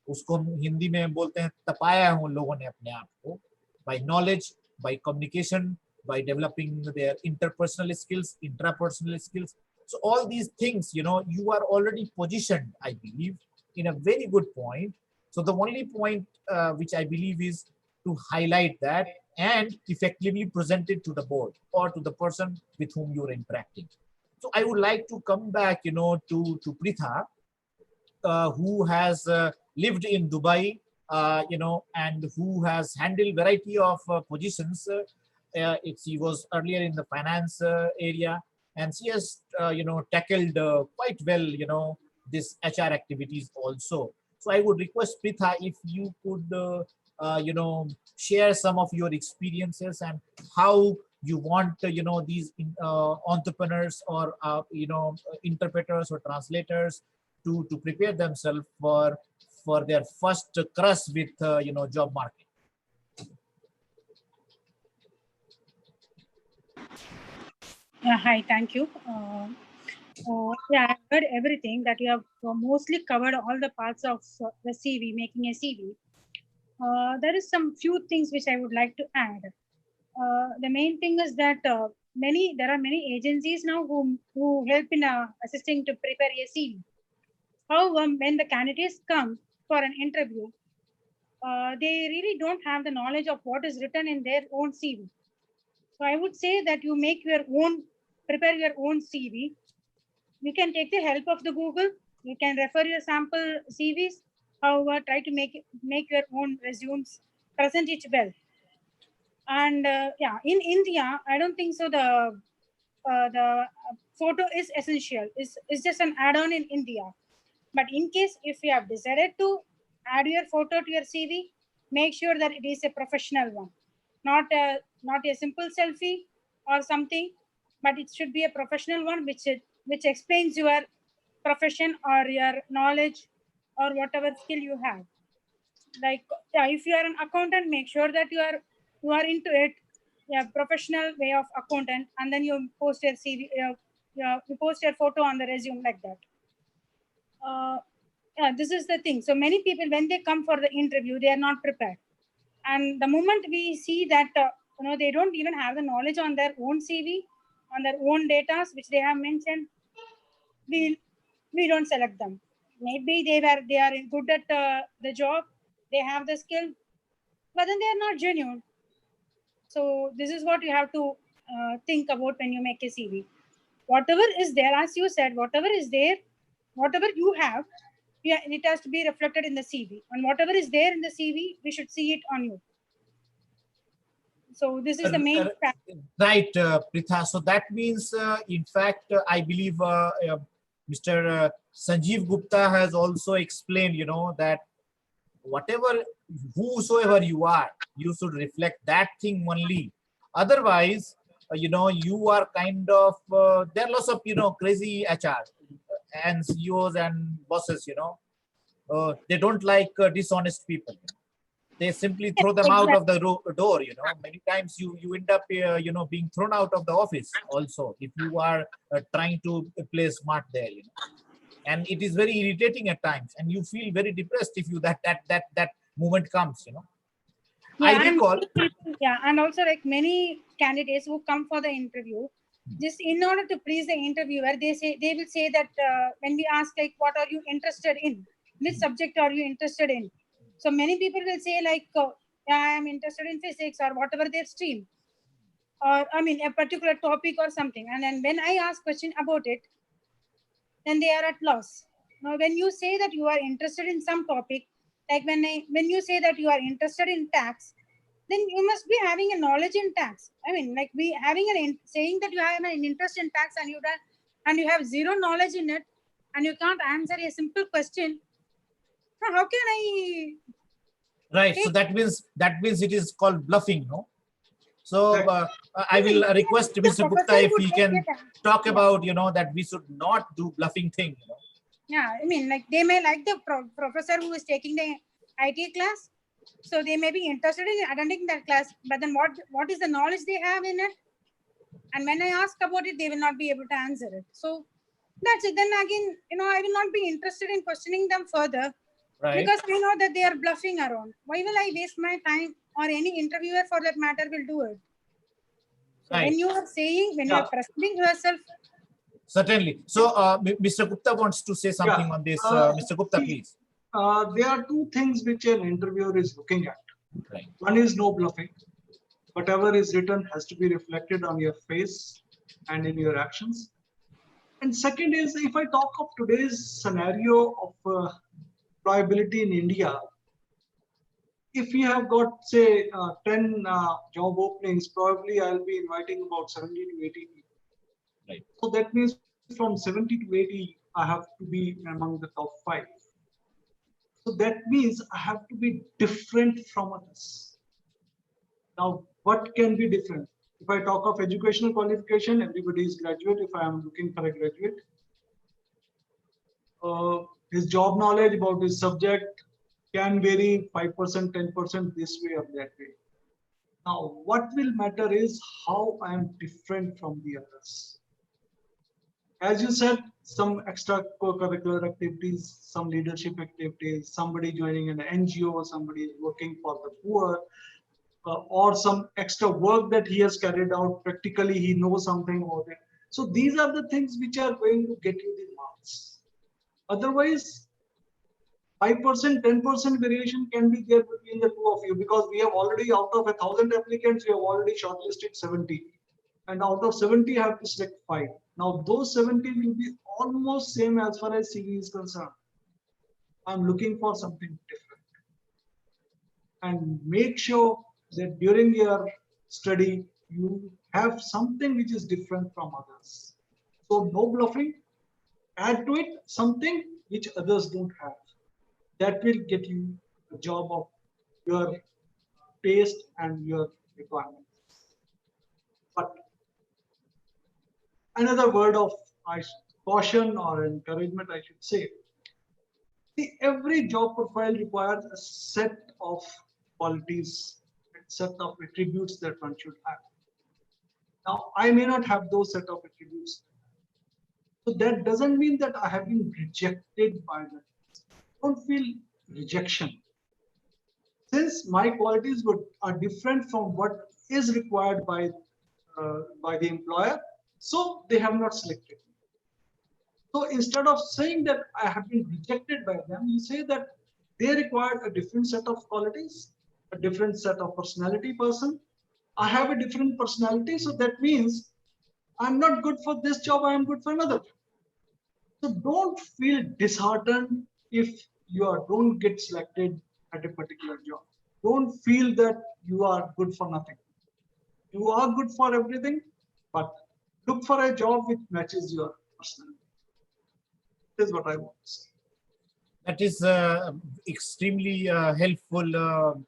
उसको हम हिंदी में बोलते हैं, तपाया है उन लोगों ने अपने आप को by knowledge, by communication, by developing their interpersonal skills, intrapersonal skills. So all these things, you are already positioned, I believe, in a very good point. So the only point which I believe is to highlight that and effectively present it to the board or to the person with whom you're interacting. So I would like to come back, to Preetha, who has lived in Dubai, and who has handled variety of positions. She was earlier in the finance area, and she has, tackled quite well, this HR activities also. So I would request Preetha if you could, share some of your experiences and how you want, these entrepreneurs or, interpreters or translators to prepare themselves for their first crush with job market? Yeah, hi, thank you. Yeah, I've heard everything that you have mostly covered all the parts of the CV, making a CV. There is some few things which I would like to add. The main thing is that there are many agencies now who help in assisting to prepare a CV. However, when the candidates come for an interview, they really don't have the knowledge of what is written in their own CV. So I would say that you prepare your own CV. You can take the help of the Google. You can refer your sample CVs. However, try to make your own resumes, present it well. And yeah, in India, I don't think so. The photo is essential. It's just an add-on in India. But in case if you have decided to add your photo to your CV, make sure that it is a professional one, not a simple selfie or something, but it should be a professional one which explains your profession or your knowledge or whatever skill you have. Like, yeah, if you are an accountant, make sure that you are into it, yeah, professional way of accountant, and then you post your CV, you post your photo on the resume like that. Yeah, this is the thing. So many people, when they come for the interview, they are not prepared, and the moment we see that they don't even have the knowledge on their own CV, on their own data which they have mentioned, we don't select them. Maybe they are good at the job, they have the skill, but then they are not genuine. So this is what you have to think about when you make a CV. Whatever is there, as you said, whatever is there, whatever you have, yeah, it has to be reflected in the CV. And whatever is there in the CV, we should see it on you. So this is the main fact. Right, Preetha. So that means, in fact, I believe Mr. Sanjiv Gupta has also explained, that whosoever you are, you should reflect that thing only. Otherwise, you are kind of, there are lots of, crazy HR and CEOs and bosses, they don't like dishonest people. They simply throw them out of the door. Many times you end up being thrown out of the office also if you are trying to play smart there. And it is very irritating at times, and you feel very depressed if you that moment comes. Yeah, I recall. and also like many candidates who come for the interview, just in order to please the interviewer, they will say that when we ask like, what are you interested in, which subject are you interested in? So many people will say like, yeah, I am interested in physics or whatever their stream, or I mean a particular topic or something. And then when I ask question about it, then they are at loss. Now, when you say that you are interested in some topic, like when you say that you are interested in tax, then you must be having a knowledge in tax. I mean, like saying that you have an interest in tax and you have zero knowledge in it, and you can't answer a simple question. Now, how can I? Right. So that means it is called bluffing, no? So I will request Mr. Gupta if he can talk about, that we should not do bluffing thing. Yeah, I mean, like they may like the professor who is taking the IT class, so they may be interested in attending that class. But then what is the knowledge they have in it? And when I ask about it, they will not be able to answer it. So that's it. Then again, I will not be interested in questioning them further, right? Because I know that they are bluffing around. Why will I waste my time, or any interviewer for that matter will do it? So right. when you are presenting yourself. Certainly. So Mr. Gupta wants to say something on this. Mr. Gupta, please. There are two things which an interviewer is looking at. Right. One is no bluffing. Whatever is written has to be reflected on your face and in your actions. And second is, if I talk of today's scenario of employability in India, if we have got, say, 10 job openings, probably I'll be inviting about 70 to 80 people. Right. So that means from 70 to 80, I have to be among the top 5. So that means I have to be different from others. Now, what can be different? If I talk of educational qualification, everybody is graduate. If I am looking for a graduate, his job knowledge about his subject, can vary 5%, 10% this way or that way. Now, what will matter is how I am different from the others. As you said, some extra co-curricular activities, some leadership activities, somebody joining an NGO, somebody working for the poor, or some extra work that he has carried out. Practically, he knows something about it. So these are the things which are going to get you the marks. Otherwise, 5%, 10% variation can be there between the two of you, because we have already, out of 1,000 applicants, we have already shortlisted 70. And out of 70, I have to select 5. Now, those 70 will be almost same as far as CV is concerned. I'm looking for something different. And make sure that during your study, you have something which is different from others. So no bluffing, add to it something which others don't have. That will get you a job of your taste and your requirements. But another word of caution or encouragement, I should say. See, every job profile requires a set of qualities, a set of attributes that one should have. Now, I may not have those set of attributes. So that doesn't mean that I have been rejected by them. Don't feel rejection. Since my qualities are different from what is required by the employer, so they have not selected me. So instead of saying that I have been rejected by them, you say that they required a different set of qualities, a different set of personality person. I have a different personality, so that means I'm not good for this job, I am good for another job. So don't feel disheartened if you don't get selected at a particular job. Don't feel that you are good for nothing. You are good for everything, but look for a job which matches your personality. This is what I want to say. That is extremely helpful,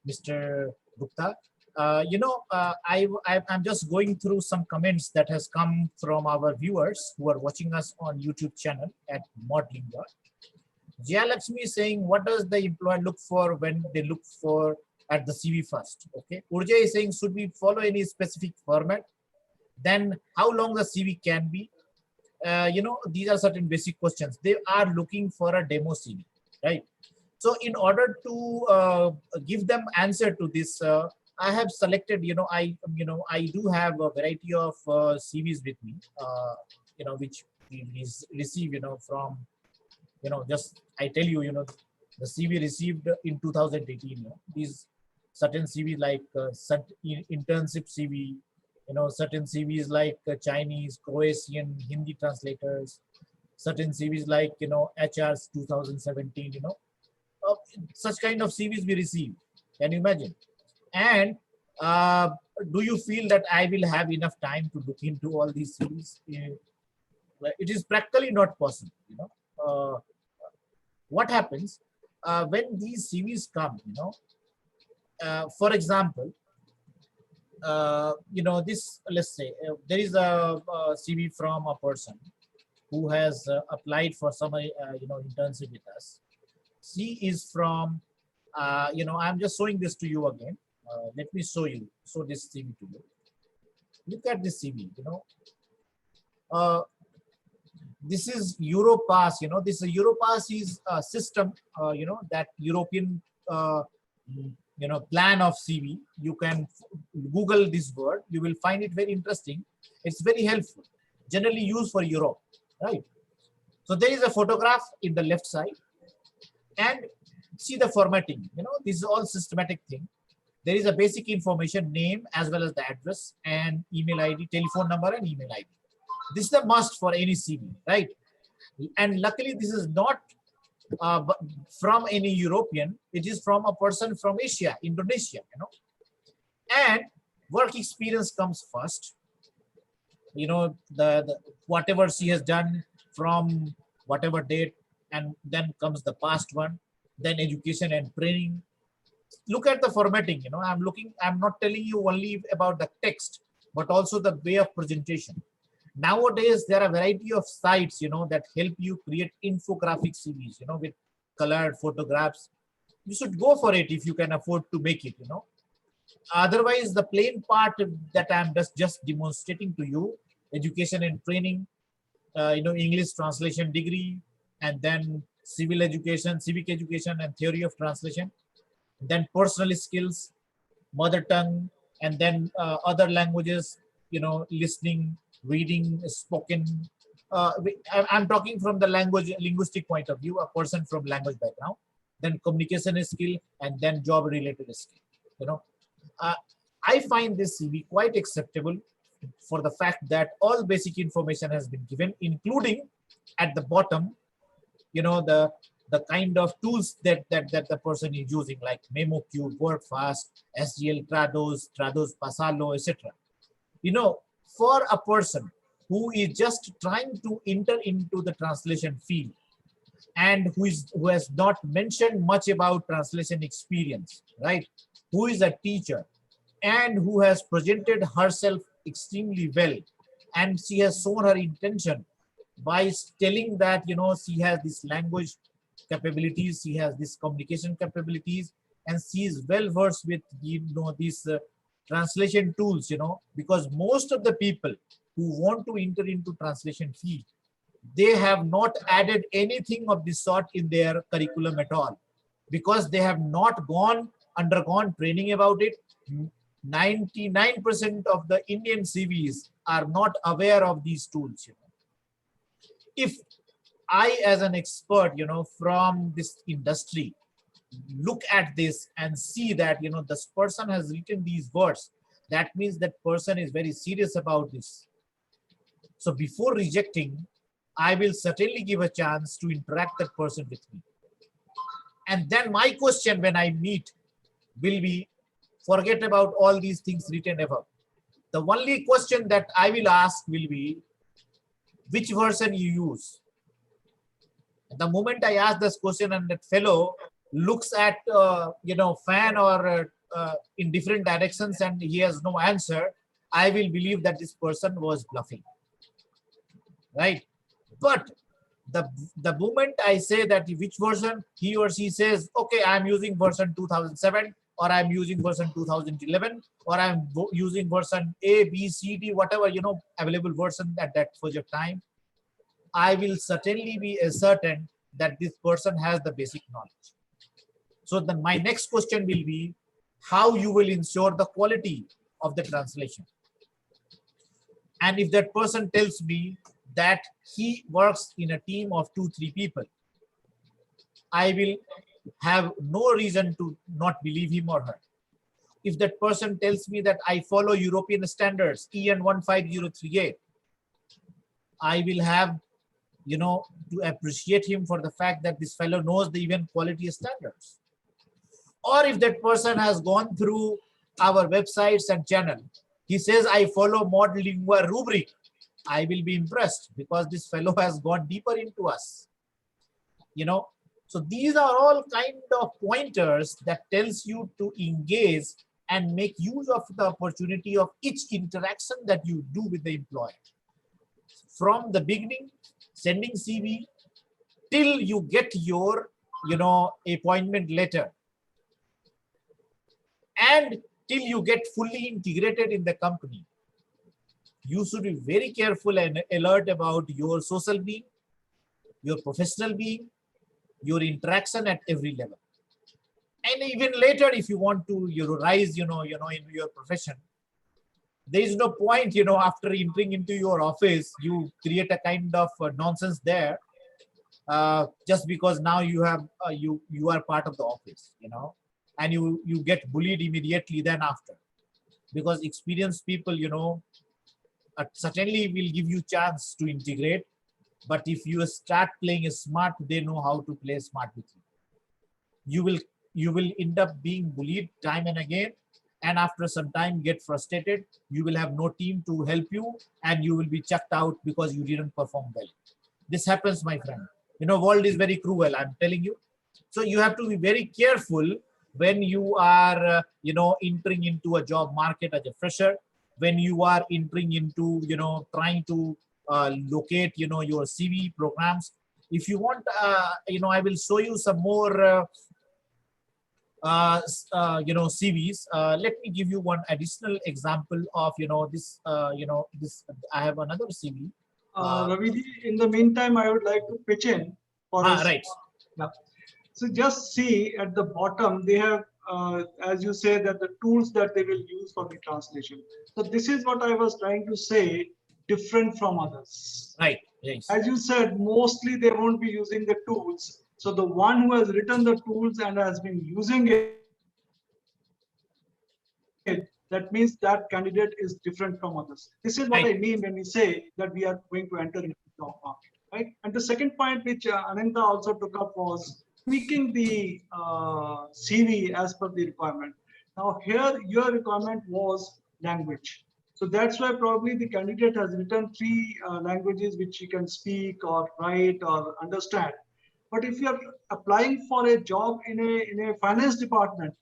Mr. Gupta. I'm just going through some comments that has come from our viewers who are watching us on YouTube channel at Modlingua. Jaya Lakshmi is saying, what does the employer look for when they look for at the CV first? Okay. Urja is saying, should we follow any specific format? Then how long the CV can be? These are certain basic questions. They are looking for a demo CV, right? So in order to give them answer to this, I have selected, I do have a variety of CVs with me, which we receive, from, just I tell you, the CV received in 2018, these certain CV like internship CV, certain CVs like Chinese, Croatian, Hindi translators, certain CVs like, HR's 2017, such kind of CVs we receive. Can you imagine? And do you feel that I will have enough time to look into all these CVs? It is practically not possible, what happens when these CVs come, for example, this, let's say there is a CV from a person who has applied for some, internship with us. She is from, I'm just showing this to you again. Let me show this CV to you. Look at this CV, this is Europass, this Europass is a system, that European, plan of CV. You can Google this word. You will find it very interesting. It's very helpful, generally used for Europe, right? So there is a photograph in the left side and see the formatting, this is all systematic thing. There is a basic information, name as well as the address and email ID, telephone number and email ID. This is a must for any CV, right? And luckily this is not from any European, it is from a person from Asia, Indonesia, and work experience comes first. The whatever she has done from whatever date, and then comes the past one, then education and training. Look at the formatting, I'm not telling you only about the text, but also the way of presentation. Nowadays, there are a variety of sites, that help you create infographic CVs, with colored photographs. you should go for it if you can afford to make it, you know. Otherwise, the plain part that I'm just demonstrating to you, education and training, you know, English translation degree, and then civil education, civic education, and theory of translation, then personal skills, mother tongue, and then other languages, you know, listening, reading, spoken. I'm talking from the linguistic point of view, a person from language background, then communication skill, and then job related skill, you know. uh, I find this CV quite acceptable for the fact that all basic information has been given, including at the bottom, you know, the kind of tools that the person is using, like MemoCube, WordFast, SGL, Trados, Pasalo, etc. You know, for a person who is just trying to enter into the translation field and who has not mentioned much about translation experience, right? Who is a teacher and who has presented herself extremely well, and she has shown her intention by telling that, you know, she has this language capabilities, she has this communication capabilities, and she is well versed with, you know, these translation tools, you know, because most of the people who want to enter into translation field, they have not added anything of this sort in their curriculum at all, because they have not undergone training about it. 99% of the Indian CVs are not aware of these tools, you know. If I, as an expert, you know, from this industry, look at this and see that, you know, this person has written these words, that means that person is very serious about this. So before rejecting, I will certainly give a chance to interact that person with me. And then my question when I meet will be, forget about all these things written above. The only question that I will ask will be, which version you use? The moment I ask this question and that fellow looks at, you know, fan or in different directions and he has no answer, I will believe that this person was bluffing, right? But the moment I say that which version, he or she says, okay, I'm using version 2007, or I'm using version 2011, or I'm using version A, B, C, D, whatever, you know, available version at that project time, I will certainly be certain that this person has the basic knowledge. So then my next question will be, how you will ensure the quality of the translation. And if that person tells me that he works in a team of 2-3 people, I will have no reason to not believe him or her. If that person tells me that I follow European standards, EN 15038, I will have, you know, to appreciate him for the fact that this fellow knows the even quality standards. Or if that person has gone through our websites and channel, he says, I follow Modlingua rubric, I will be impressed because this fellow has gone deeper into us, you know. So these are all kind of pointers that tells you to engage and make use of the opportunity of each interaction that you do with the employer. From the beginning, sending CV, till you get your, you know, appointment letter, and till you get fully integrated in the company, you should be very careful and alert about your social being, your professional being, your interaction at every level. And even later, if you want to, you know, rise, you know, in your profession, there is no point, you know, after entering into your office, you create a kind of nonsense there, just because now you have you are part of the office, you know, and you get bullied immediately then after, because experienced people, you know, certainly will give you chance to integrate. But if you start playing smart, they know how to play smart with you. You will end up being bullied time and again, and after some time get frustrated. You will have no team to help you, and you will be chucked out because you didn't perform well. This happens, my friend. You know, world is very cruel, I'm telling you. So you have to be very careful when you are, you know, entering into a job market as a fresher, when you are entering into, you know, trying to locate, you know, your CV programs. If you want, you know, I will show you some more CVs. Let me give you one additional example of, this, I have another CV. Ravi, in the meantime, I would like to pitch in for us. Right. Yeah. So just see at the bottom, they have, as you say, that the tools that they will use for the translation. So this is what I was trying to say, different from others. Right. Yes. As you said, mostly they won't be using the tools. So the one who has written the tools and has been using it, that means that candidate is different from others. This is what Right. I mean when we say that we are going to enter into the job market, right? And the second point which Anindita also took up was tweaking the CV as per the requirement. Now here your requirement was language. So that's why probably the candidate has written 3 languages which he can speak or write or understand. But if you are applying for a job in a finance department,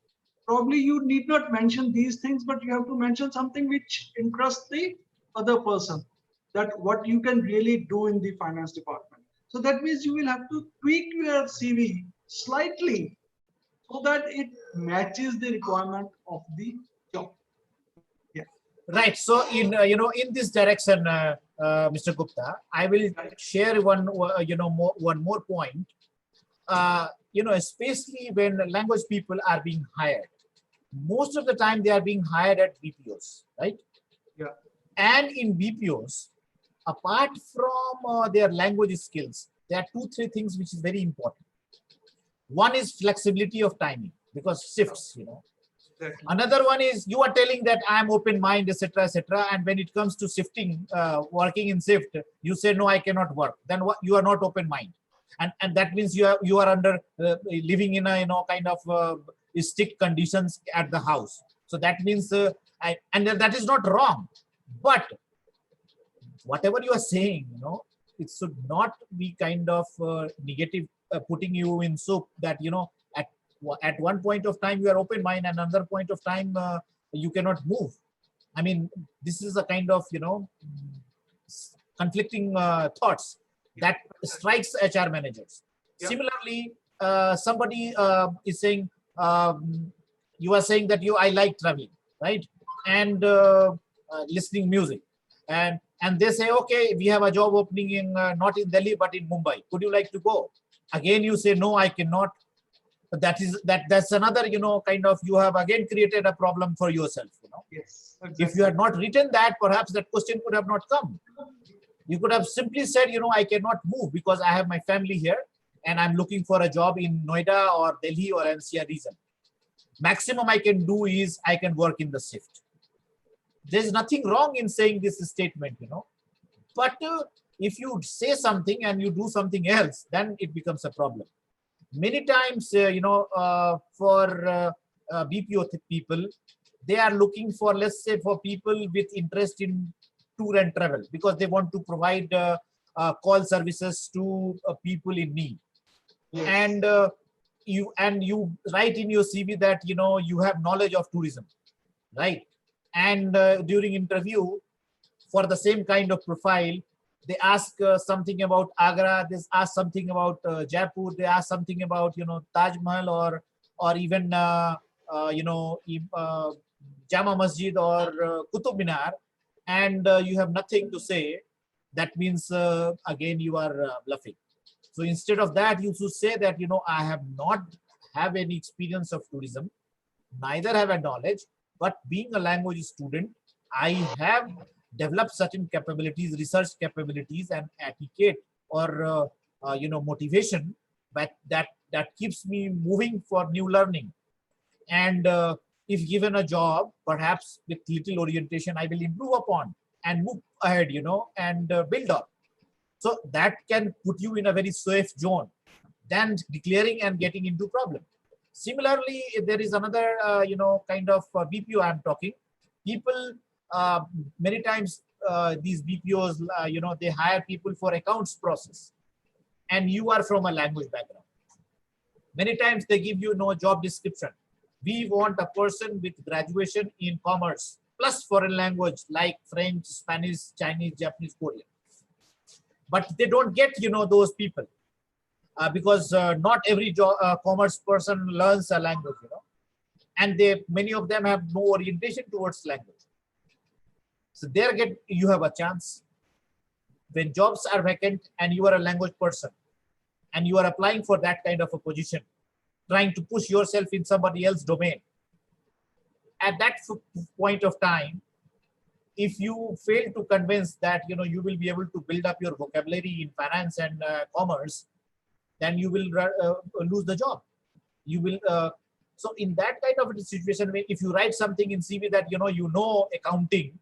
probably you need not mention these things, but you have to mention something which interests the other person, that what you can really do in the finance department. So that means you will have to tweak your CV slightly so that it matches the requirement of the job. Yeah. Right. So in this direction, Mr. Gupta, I will share one more point. Especially when language people are being hired, most of the time they are being hired at BPOs, right? Yeah. And in BPOs, apart from their language skills, there are 2-3 things which is very important. One is flexibility of timing, because shifts, Exactly. Another one is you are telling that I am open mind, etc., etc. And when it comes to shifting, working in shift, you say no, I cannot work. Then what? You are not open mind, and that means you are under living in a kind of strict conditions at the house. So that means and that is not wrong, but whatever you are saying, it should not be kind of negative, putting you in soup that at one point of time you are open mind and another point of time you cannot move. I mean, this is a kind of conflicting thoughts that strikes HR managers. Yeah. Similarly, somebody is saying, you are saying that I like traveling, right? And listening music, and they say, okay, we have a job opening in not in Delhi but in Mumbai. Could you like to go? Again, you say no, I cannot. But that's another kind of, you have again created a problem for yourself. Yes. Exactly. If you had not written that, perhaps that question could have not come. You could have simply said, I cannot move because I have my family here and I'm looking for a job in Noida or Delhi or NCR region. Maximum I can do is I can work in the shift. There's nothing wrong in saying this statement, but if you say something and you do something else, then it becomes a problem. Many times, for BPO people, they are looking for, let's say, for people with interest in tour and travel, because they want to provide call services to people in need. Yes. And you write in your CV that you have knowledge of tourism, right? And during interview, for the same kind of profile, they ask something about Agra, they ask something about Jaipur, they ask something about Taj Mahal or even Jama Masjid or Qutub Minar, and you have nothing to say. That means again you are bluffing. So instead of that, you should say that I have not have any experience of tourism, neither have a knowledge, but being a language student, I have developed certain capabilities, research capabilities, and etiquette or motivation, but that keeps me moving for new learning. And if given a job, perhaps with little orientation, I will improve upon and move ahead, and build up. So that can put you in a very safe zone than declaring and getting into problem. Similarly, there is another, kind of BPO I'm talking. People, many times, these BPOs, they hire people for accounts process, and you are from a language background. Many times they give you no job description. We want a person with graduation in commerce plus foreign language like French, Spanish, Chinese, Japanese, Korean. But they don't get, those people because not every commerce person learns a language, and many of them have no orientation towards language. So there you have a chance. When jobs are vacant and you are a language person and you are applying for that kind of a position, trying to push yourself in somebody else's domain, at that point of time, if you fail to convince that you will be able to build up your vocabulary in finance and commerce, then you will lose the job. You will so in that kind of a situation, if you write something in CV that you know accounting,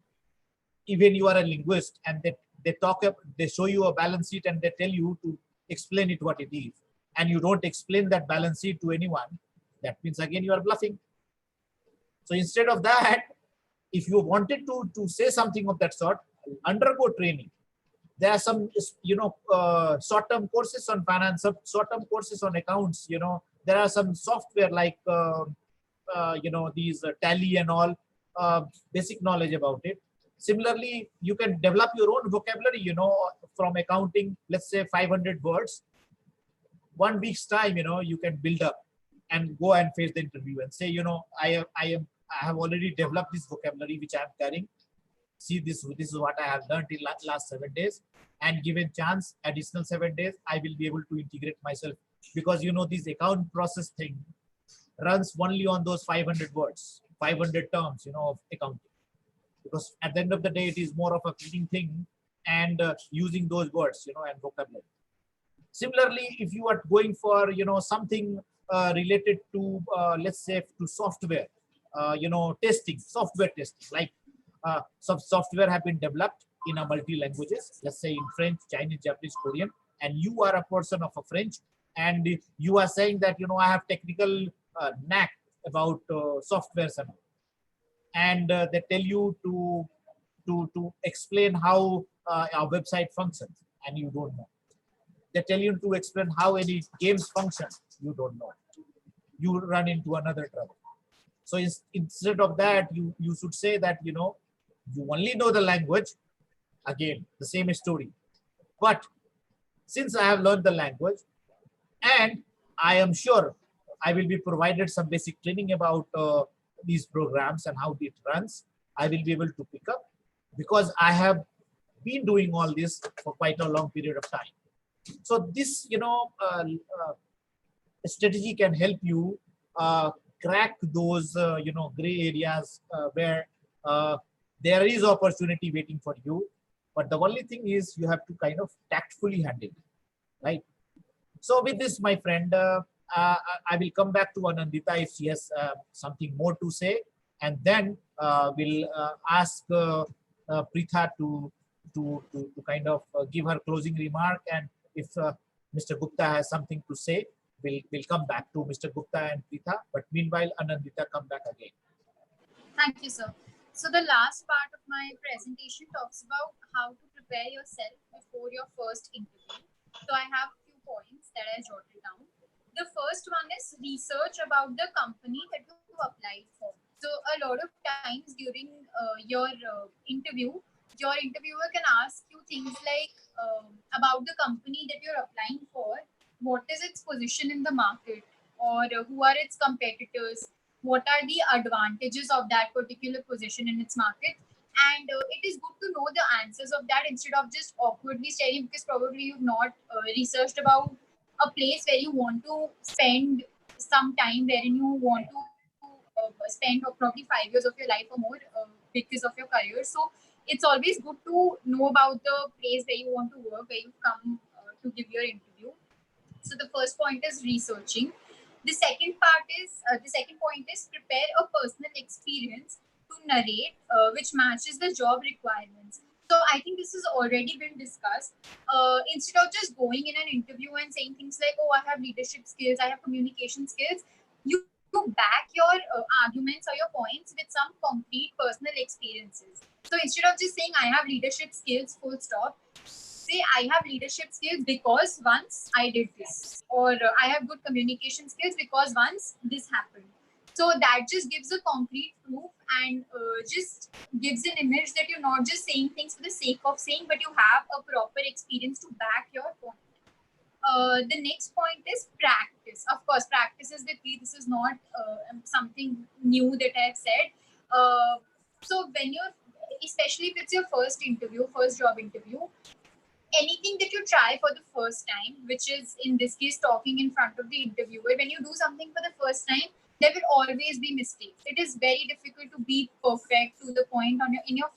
even you are a linguist, and they show you a balance sheet and they tell you to explain it what it is, and you don't explain that balance sheet to anyone, that means again you are bluffing. So instead of that, if you wanted to say something of that sort, undergo training. There are some short-term courses on finance, short-term courses on accounts. There are some software like these Tally and all, basic knowledge about it. Similarly, you can develop your own vocabulary, from accounting, let's say 500 words. 1 week's time, you can build up and go and face the interview and say, I have already developed this vocabulary which I am carrying. See, this is what I have learned in last 7 days, and given chance, additional 7 days, I will be able to integrate myself, because this account process thing runs only on those 500 words, 500 terms, of accounting. Because at the end of the day, it is more of a cleaning thing and using those words, and vocabulary. Similarly, if you are going for, something related to, let's say, to software, testing, software testing, like some software have been developed in a multi languages, let's say in French, Chinese, Japanese, Korean, and you are a person of a French, and you are saying that, I have technical knack about softwares and they tell you to explain how our website functions, and you don't know. They tell you to explain how any games function, you don't know. You run into another trouble. So instead of that, you should say that, you only know the language. Again, the same story. But since I have learned the language, and I am sure I will be provided some basic training about these programs and how it runs, I will be able to pick up, because I have been doing all this for quite a long period of time. So this, strategy can help you crack those, gray areas where there is opportunity waiting for you. But the only thing is you have to kind of tactfully handle it, right? So with this, my friend, I will come back to Anindita if she has something more to say, and then we'll ask Preetha to kind of give her closing remark, and if Mr. Gupta has something to say, we'll come back to Mr. Gupta and Preetha. But meanwhile, Anindita, come back again. Thank you, sir. So the last part of my presentation talks about how to prepare yourself before your first interview. So I have a few points that I jotted down. The first one is research about the company that you applied for. So a lot of times during your interview, your interviewer can ask you things like about the company that you're applying for, what is its position in the market, or who are its competitors, what are the advantages of that particular position in its market. And it is good to know the answers of that instead of just awkwardly staring, because probably you've not researched about a place where you want to spend some time, wherein you want to spend probably 5 years of your life or more because of your career. So it's always good to know about the place where you want to work, where you come to give your interview. So the first point is researching. The second point is prepare a personal experience to narrate which matches the job requirements. So I think this has already been discussed. Instead of just going in an interview and saying things like, oh, I have leadership skills, I have communication skills, you back your arguments or your points with some concrete personal experiences. So instead of just saying I have leadership skills, full stop, say I have leadership skills because once I did this, or I have good communication skills because once this happened. So that just gives a concrete proof and just gives an image that you're not just saying things for the sake of saying, but you have a proper experience to back your point. The next point is practice. practice. Of course, practice is the key. This is not something new that I've said. So when you're, especially if it's your first interview, first job interview, anything that you try for the first time, which is in this case talking in front of the interviewer, when you do something for the first time, there will always be mistakes. It is very difficult to be perfect to the point on in your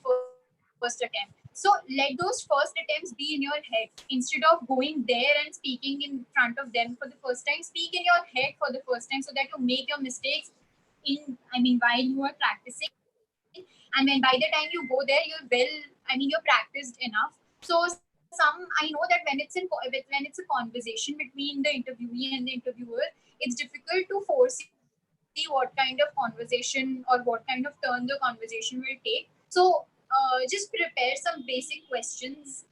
first attempt. So let those first attempts be in your head. Instead of going there and speaking in front of them for the first time, speak in your head for the first time so that you make your mistakes while you are practicing. And then by the time you go there, you're practiced enough. So I know that when it's a conversation between the interviewee and the interviewer, it's difficult to foresee what kind of conversation or what kind of turn the conversation will take. So just prepare some basic questions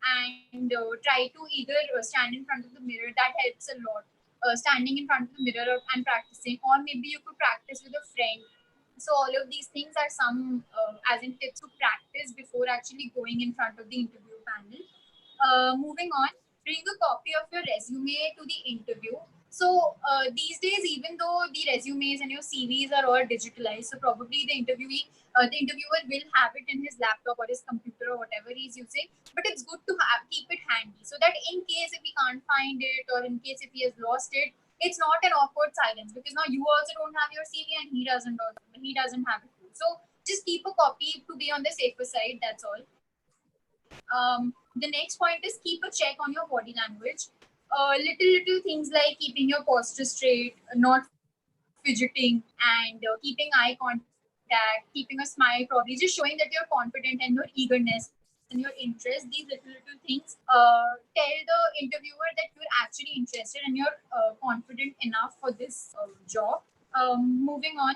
and try to either stand in front of the mirror. That helps a lot. Standing in front of the mirror and practicing, or maybe you could practice with a friend. So all of these things are some as in tips to practice before actually going in front of the interview panel. Moving on, bring a copy of your resume to the interview. So these days, even though the resumes and your CVs are all digitalized, so probably the interviewer will have it in his laptop or his computer or whatever he's using. But it's good to keep it handy so that in case if he can't find it, or in case if he has lost it, it's not an awkward silence, because now you also don't have your CV and he doesn't have it too. So just keep a copy to be on the safer side. That's all. The next point is keep a check on your body language. Little things like keeping your posture straight, not fidgeting, and keeping eye contact, keeping a smile, probably just showing that you're confident, and your eagerness and your interest. These little things tell the interviewer that you're actually interested and you're confident enough for this job. Moving on,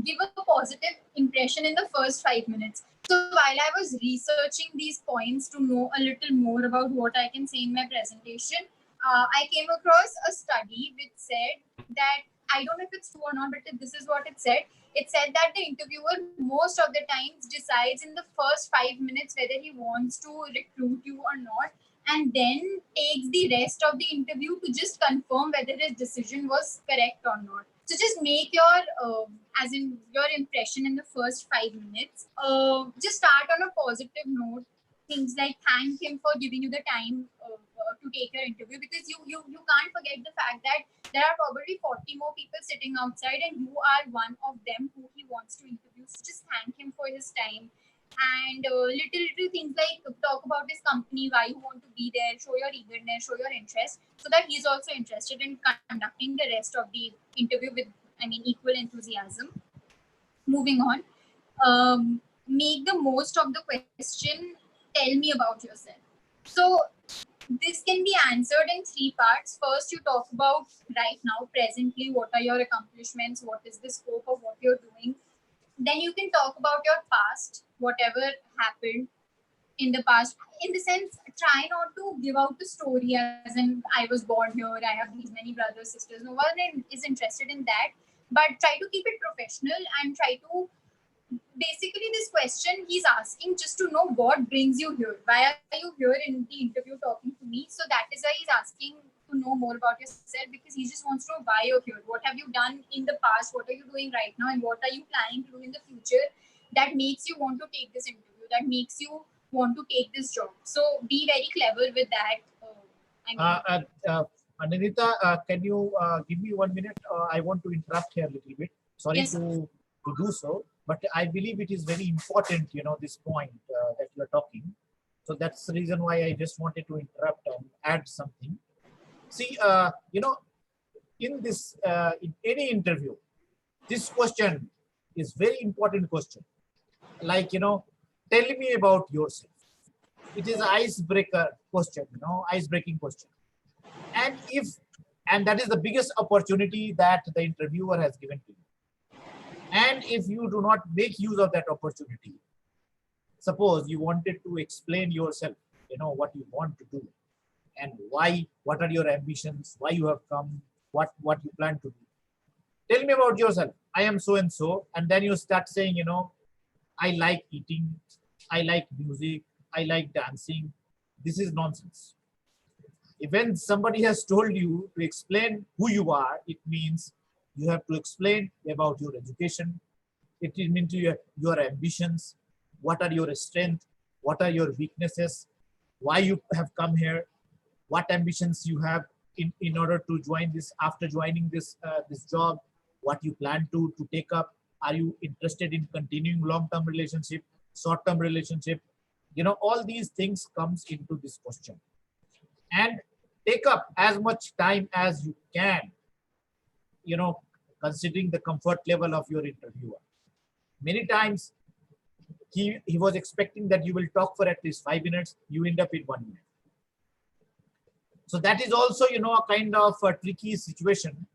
give a positive impression in the first 5 minutes. So while I was researching these points to know a little more about what I can say in my presentation, I came across a study which said that, I don't know if it's true or not, but this is what it said. It said that the interviewer most of the times decides in the first 5 minutes whether he wants to recruit you or not, and then takes the rest of the interview to just confirm whether his decision was correct or not. So just make your impression in the first 5 minutes. Just start on a positive note. Things like thank him for giving you the time to take your interview, because you can't forget the fact that there are probably 40 more people sitting outside and you are one of them who he wants to interview. So just thank him for his time. And little things like talk about his company, why you want to be there, show your eagerness, show your interest, so that he's also interested in conducting the rest of the interview with, equal enthusiasm. Moving on, make the most of the question, tell me about yourself. So this can be answered in three parts. First, you talk about right now, presently, what are your accomplishments, what is the scope of what you're doing. Then you can talk about your past, whatever happened in the past. In the sense, try not to give out the story as in, I was born here, I have these many brothers, sisters. No one is interested in that. But try to keep it professional and try to, basically, this question he's asking just to know what brings you here. Why are you here in the interview talking to me? So that is why he's asking to know more about yourself, because he just wants to know why you're here. What have you done in the past? What are you doing right now? And what are you planning to do in the future that makes you want to take this interview, that makes you want to take this job? So be very clever with that. Anindita, can you give me 1 minute? I want to interrupt here a little bit. Sorry Yes. to do so, but I believe it is very important, this point that you are talking. So that's the reason why I just wanted to interrupt and add something. See, in this, in any interview, this question is very important question. Like, tell me about yourself. It is icebreaker question, ice-breaking question. And that is the biggest opportunity that the interviewer has given to you. And if you do not make use of that opportunity, suppose you wanted to explain yourself, what you want to do and why, what are your ambitions, why you have come, what you plan to do. Tell me about yourself. I am so and so. And then you start saying, I like eating, I like music, I like dancing. This is nonsense. When somebody has told you to explain who you are, it means you have to explain about your education. It means your ambitions, what are your strengths, what are your weaknesses, why you have come here, what ambitions you have in order to join this, after joining this job, what you plan to take up. Are you interested in continuing long-term relationship, short-term relationship? All these things comes into this question. And take up as much time as you can, considering the comfort level of your interviewer. Many times he was expecting that you will talk for at least 5 minutes, you end up in 1 minute. So that is also, a kind of a tricky situation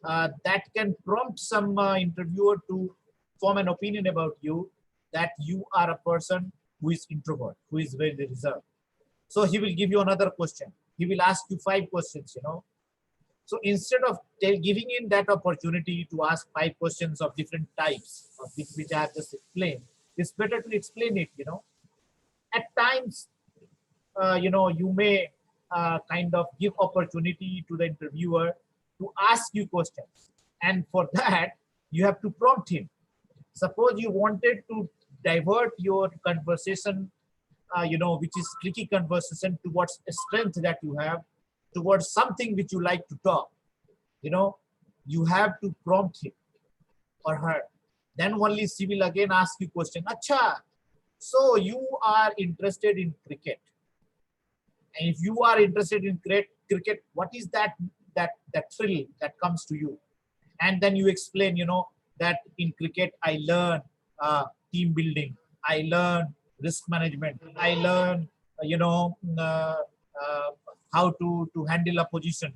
that can prompt some interviewer to form an opinion about you, that you are a person who is introvert, who is very reserved. So he will give you another question. He will ask you 5 questions, So instead of giving in that opportunity to ask 5 questions of different types, of which I have just explained, it's better to explain it, At times, you may kind of give opportunity to the interviewer to ask you questions. And for that, you have to prompt him. Suppose you wanted to divert your conversation, which is tricky conversation, towards a strength that you have, towards something which you like to talk, you have to prompt him or her. Then only she will again ask you question. Acha, so you are interested in cricket. And if you are interested in cricket, what is that thrill that comes to you? And then you explain, that in cricket, I learn team building. I learn risk management. I learn, how to handle a position.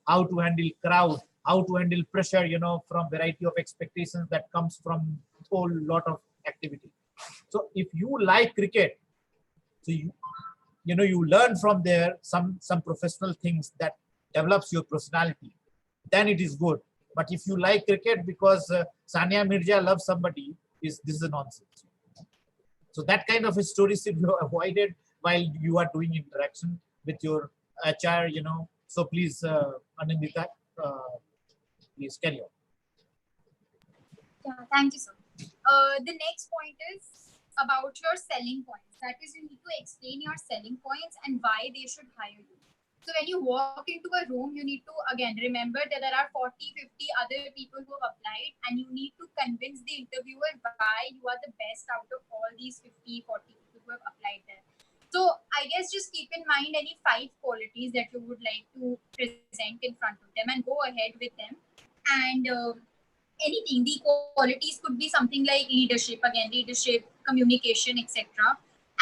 How to handle crowd, how to handle pressure, from variety of expectations that comes from whole lot of activity. So if you like cricket, so you learn from there some professional things that develops your personality, then it is good. But if you like cricket because Sania Mirza loves somebody, this is a nonsense. So that kind of a story should be avoided while you are doing interaction with your HR, So please, Anindita, please carry on. Yeah, thank you, sir. The next point is about your selling points. That is, you need to explain your selling points and why they should hire you. So when you walk into a room, you need to, again, remember that there are 40, 50 other people who have applied, and you need to convince the interviewer why you are the best out of all these 50, 40 people who have applied there. So I guess just keep in mind any 5 qualities that you would like to present in front of them and go ahead with them. And anything, the qualities could be something like leadership, again, leadership, communication, etc.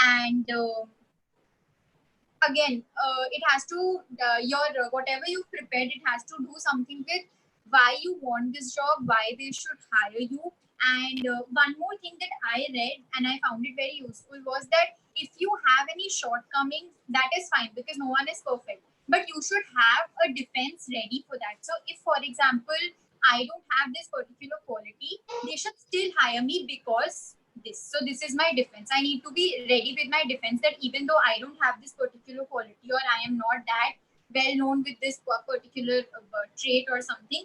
And again, it has to, whatever you've prepared, it has to do something with why you want this job, why they should hire you. And one more thing that I read and I found it very useful was that if you have any shortcomings, that is fine because no one is perfect. But you should have a defense ready for that. So if, for example, I don't have this particular quality, they should still hire me because this. So this is my defense. I need to be ready with my defense that even though I don't have this particular quality or I am not that well known with this particular trait or something,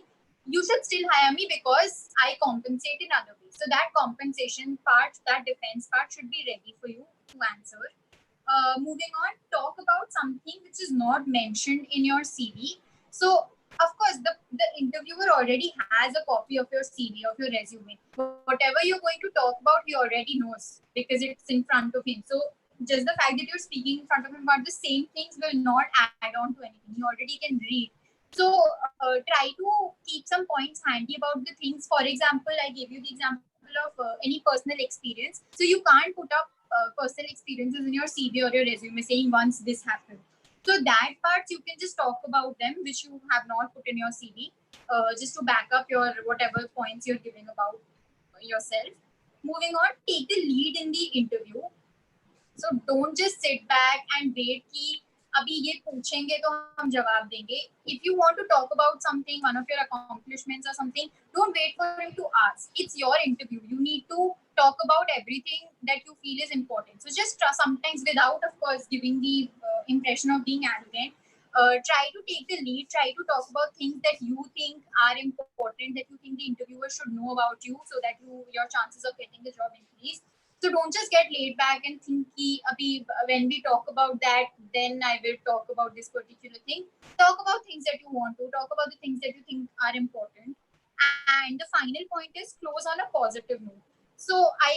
you should still hire me because I compensate in other ways. So that compensation part, that defense part should be ready for you to answer. Moving on, talk about something which is not mentioned in your CV. So of course, the interviewer already has a copy of your CV, of your resume. Whatever you're going to talk about, he already knows because it's in front of him. So just the fact that you're speaking in front of him about the same things will not add on to anything. He already can read. So try to keep some points handy about the things. For example, I gave you the example of any personal experience. So you can't put up personal experiences in your CV or your resume saying once this happened. So that parts you can just talk about them, which you have not put in your CV, just to back up your whatever points you're giving about yourself. Moving on, take the lead in the interview. So don't just sit back and wait. अभी ये पूछेंगे तो हम जवाब देंगे. If you want to talk about something, one of your accomplishments or something, don't wait for him to ask. It's your interview. You need to talk about everything that you feel is important. So just sometimes, without of course giving the impression of being arrogant, try to take the lead. Try to talk about things that you think are important, that you think the interviewer should know about you, so that your chances of getting the job increase. So don't just get laid back and think ki abhi when we talk about that, then I will talk about this particular thing. Talk about things that you want to talk about, the things that you think are important. And the final point is close on a positive note. So I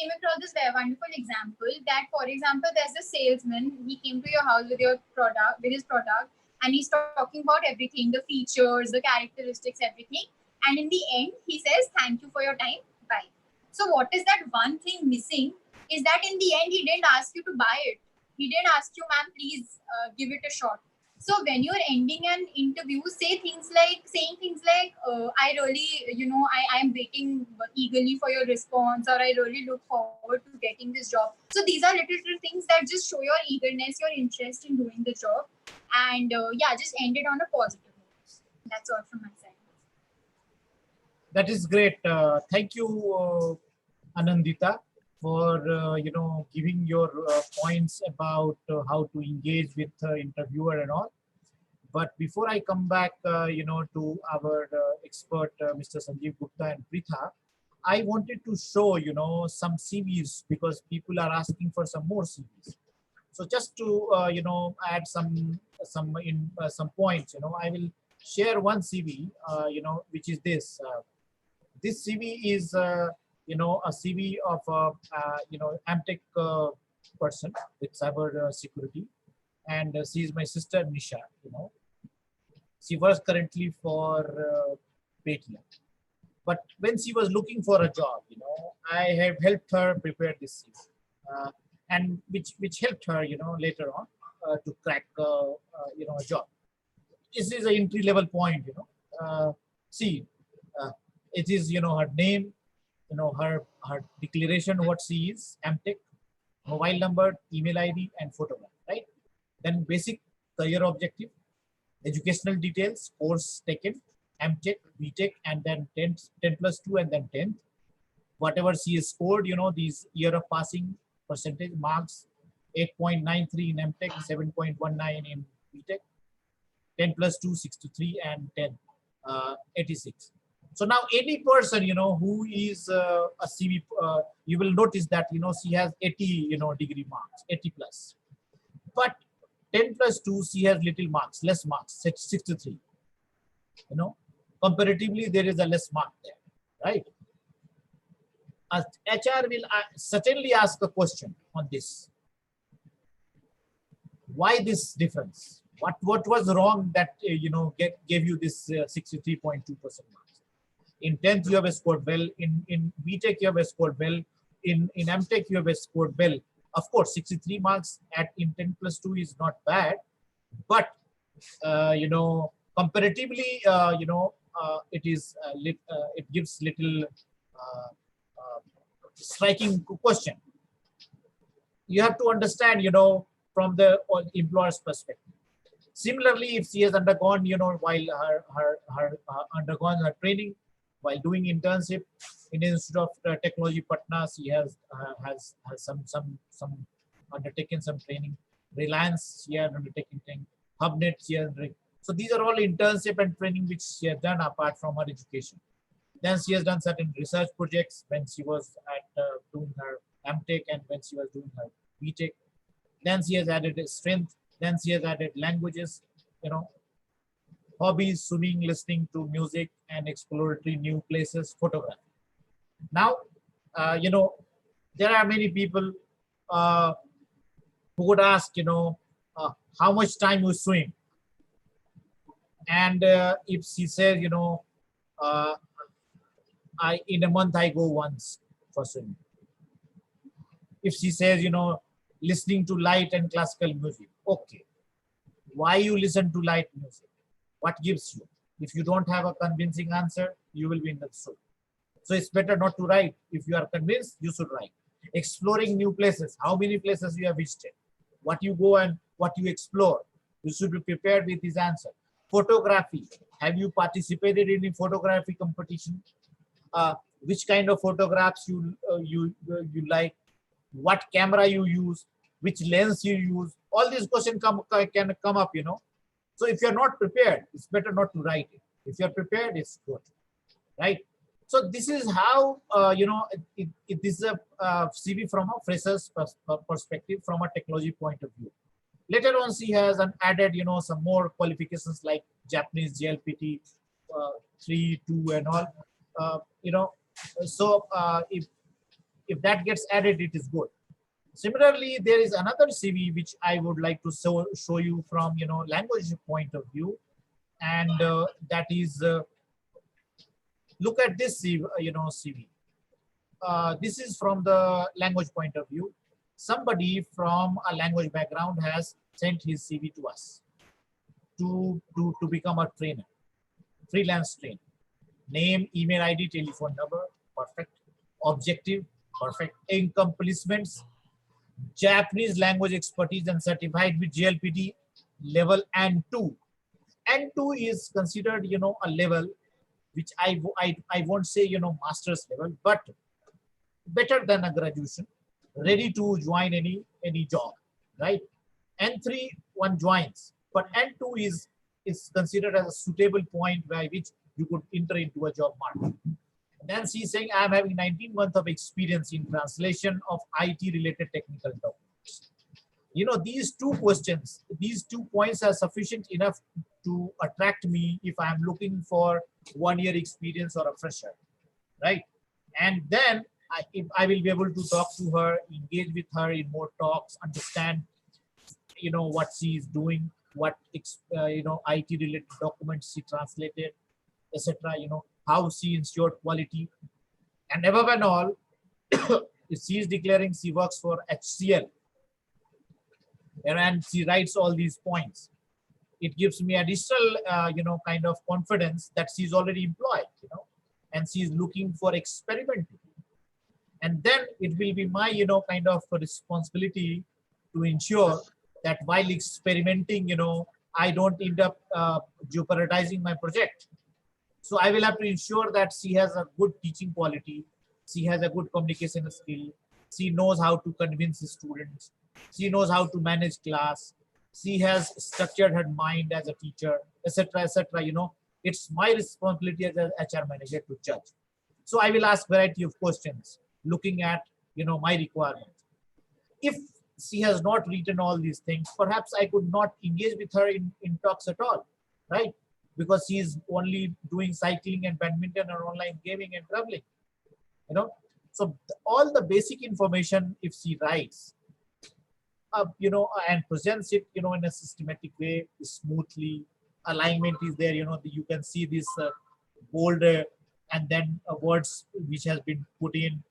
came across this very wonderful example that, for example, there's a salesman. He came to your house with his product, and he's talking about everything, the features, the characteristics, everything. And in the end, he says, "Thank you for your time. Bye." So what is that one thing missing? Is that in the end, he didn't ask you to buy it. He didn't ask you, "Ma'am, please give it a shot." So when you're ending an interview, saying things like, "I really, I am waiting eagerly for your response," or "I really look forward to getting this job." So these are little things that just show your eagerness, your interest in doing the job. And yeah, just end it on a positive note. That's all from my side. That is great. Thank you, Anindita, for giving your points about how to engage with interviewer and all. But before I come back, to our expert, Mr. Sanjiv Gupta and Preetha, I wanted to show, some CVs because people are asking for some more CVs. So just to, add some points, I will share one CV, which is this. This CV is, a CV of Amtech person with cyber security, and she is my sister Nisha. She works currently for Paytm. But when she was looking for a job, I have helped her prepare this CV, and which helped her, later on to crack, a job. This is an entry level point, see, uh, it is, her name, her declaration, what she is, Amtech, mobile number, email ID, and photograph, right? Then basic career objective, educational details, course taken, MTech, BTech, and then 10 plus 2, and then 10th. Whatever she has scored, these year of passing percentage marks, 8.93 in MTech, 7.19 in BTech, 10 plus 2, 63, and 10, 86. So now any person, who is a CV, you will notice that, she has 80, degree marks, 80 plus. But 10 plus 2, she has little marks, less marks, 63. Comparatively, there is a less mark there, right? HR will certainly ask a question on this. Why this difference? What was wrong that gave you this 63.2% marks? In 10th, you have scored well. In BTech, you have scored well. In MTech, you have scored well. Of course, 63 marks in 10 plus 2 is not bad, but comparatively, it is it gives little striking question. You have to understand, from the employer's perspective. Similarly, if she has undergone, while her undergone her training, while doing internship in Institute of Technology Patna, she has some undertaken some training. Reliance, she has undertaken training. HubNet, she has. So these are all internship and training which she has done apart from her education. Then she has done certain research projects when she was at doing her MTech and when she was doing her BTech. Then she has added strength. Then she has added languages, hobbies, swimming, listening to music, and exploratory new places, photography. Now, there are many people who would ask, how much time you swim? And if she says, in a month I go once for swimming. If she says, listening to light and classical music, okay. Why you listen to light music? What gives you? If you don't have a convincing answer, you will be in the soup. So it's better not to write. If you are convinced, you should write. Exploring new places. How many places you have visited? What you go and what you explore. You should be prepared with this answer. Photography. Have you participated in a photography competition? Which kind of photographs you like? What camera you use? Which lens you use? All these questions can come up, you know. So if you're not prepared, it's better not to write it. If you're prepared, it's good, right? So this is how, you know, this is a CV from a fresher's perspective, from a technology point of view. Later on, she has added, you know, some more qualifications like Japanese JLPT 3, 2, and all. You know, so if that gets added, it is good. Similarly, there is another CV which I would like to show you from, you know, language point of view, and that is look at this CV, you know, CV. This is from the language point of view. Somebody from a language background has sent his CV to us to become a trainer, freelance trainer. Name, email ID, telephone number, perfect. Objective, perfect. Accomplishments, Japanese language expertise and certified with JLPT level N2. N2 is considered, you know, a level which I won't say, you know, master's level, but better than a graduation, ready to join any job, right? N3, one joins, but N2 is considered as a suitable point by which you could enter into a job market. Then she's saying, I'm having 19 months of experience in translation of IT related technical documents. You know, these two questions, these 2 points are sufficient enough to attract me if I'm looking for 1 year experience or a fresher, right? And then I will be able to talk to her, engage with her in more talks, understand, you know, what she is doing, what you know, IT related documents she translated, etc. You know, how she ensured quality, and above and all, if she is declaring she works for HCL and she writes all these points, it gives me additional, you know, kind of confidence that she's already employed, you know, and she's looking for experimenting. And then it will be my, you know, kind of responsibility to ensure that while experimenting, you know, I don't end up jeopardizing my project. So I will have to ensure that she has a good teaching quality, she has a good communication skill, she knows how to convince students, she knows how to manage class, she has structured her mind as a teacher, etc., etc. You know, it's my responsibility as an HR manager to judge. So I will ask variety of questions, looking at, you know, my requirements. If she has not written all these things, perhaps I could not engage with her in talks at all, right? Because she is only doing cycling and badminton or online gaming and traveling, you know. So all the basic information, if she writes, you know, and presents it, you know, in a systematic way, smoothly, alignment is there, you know, you can see this bold and then words which has been put in.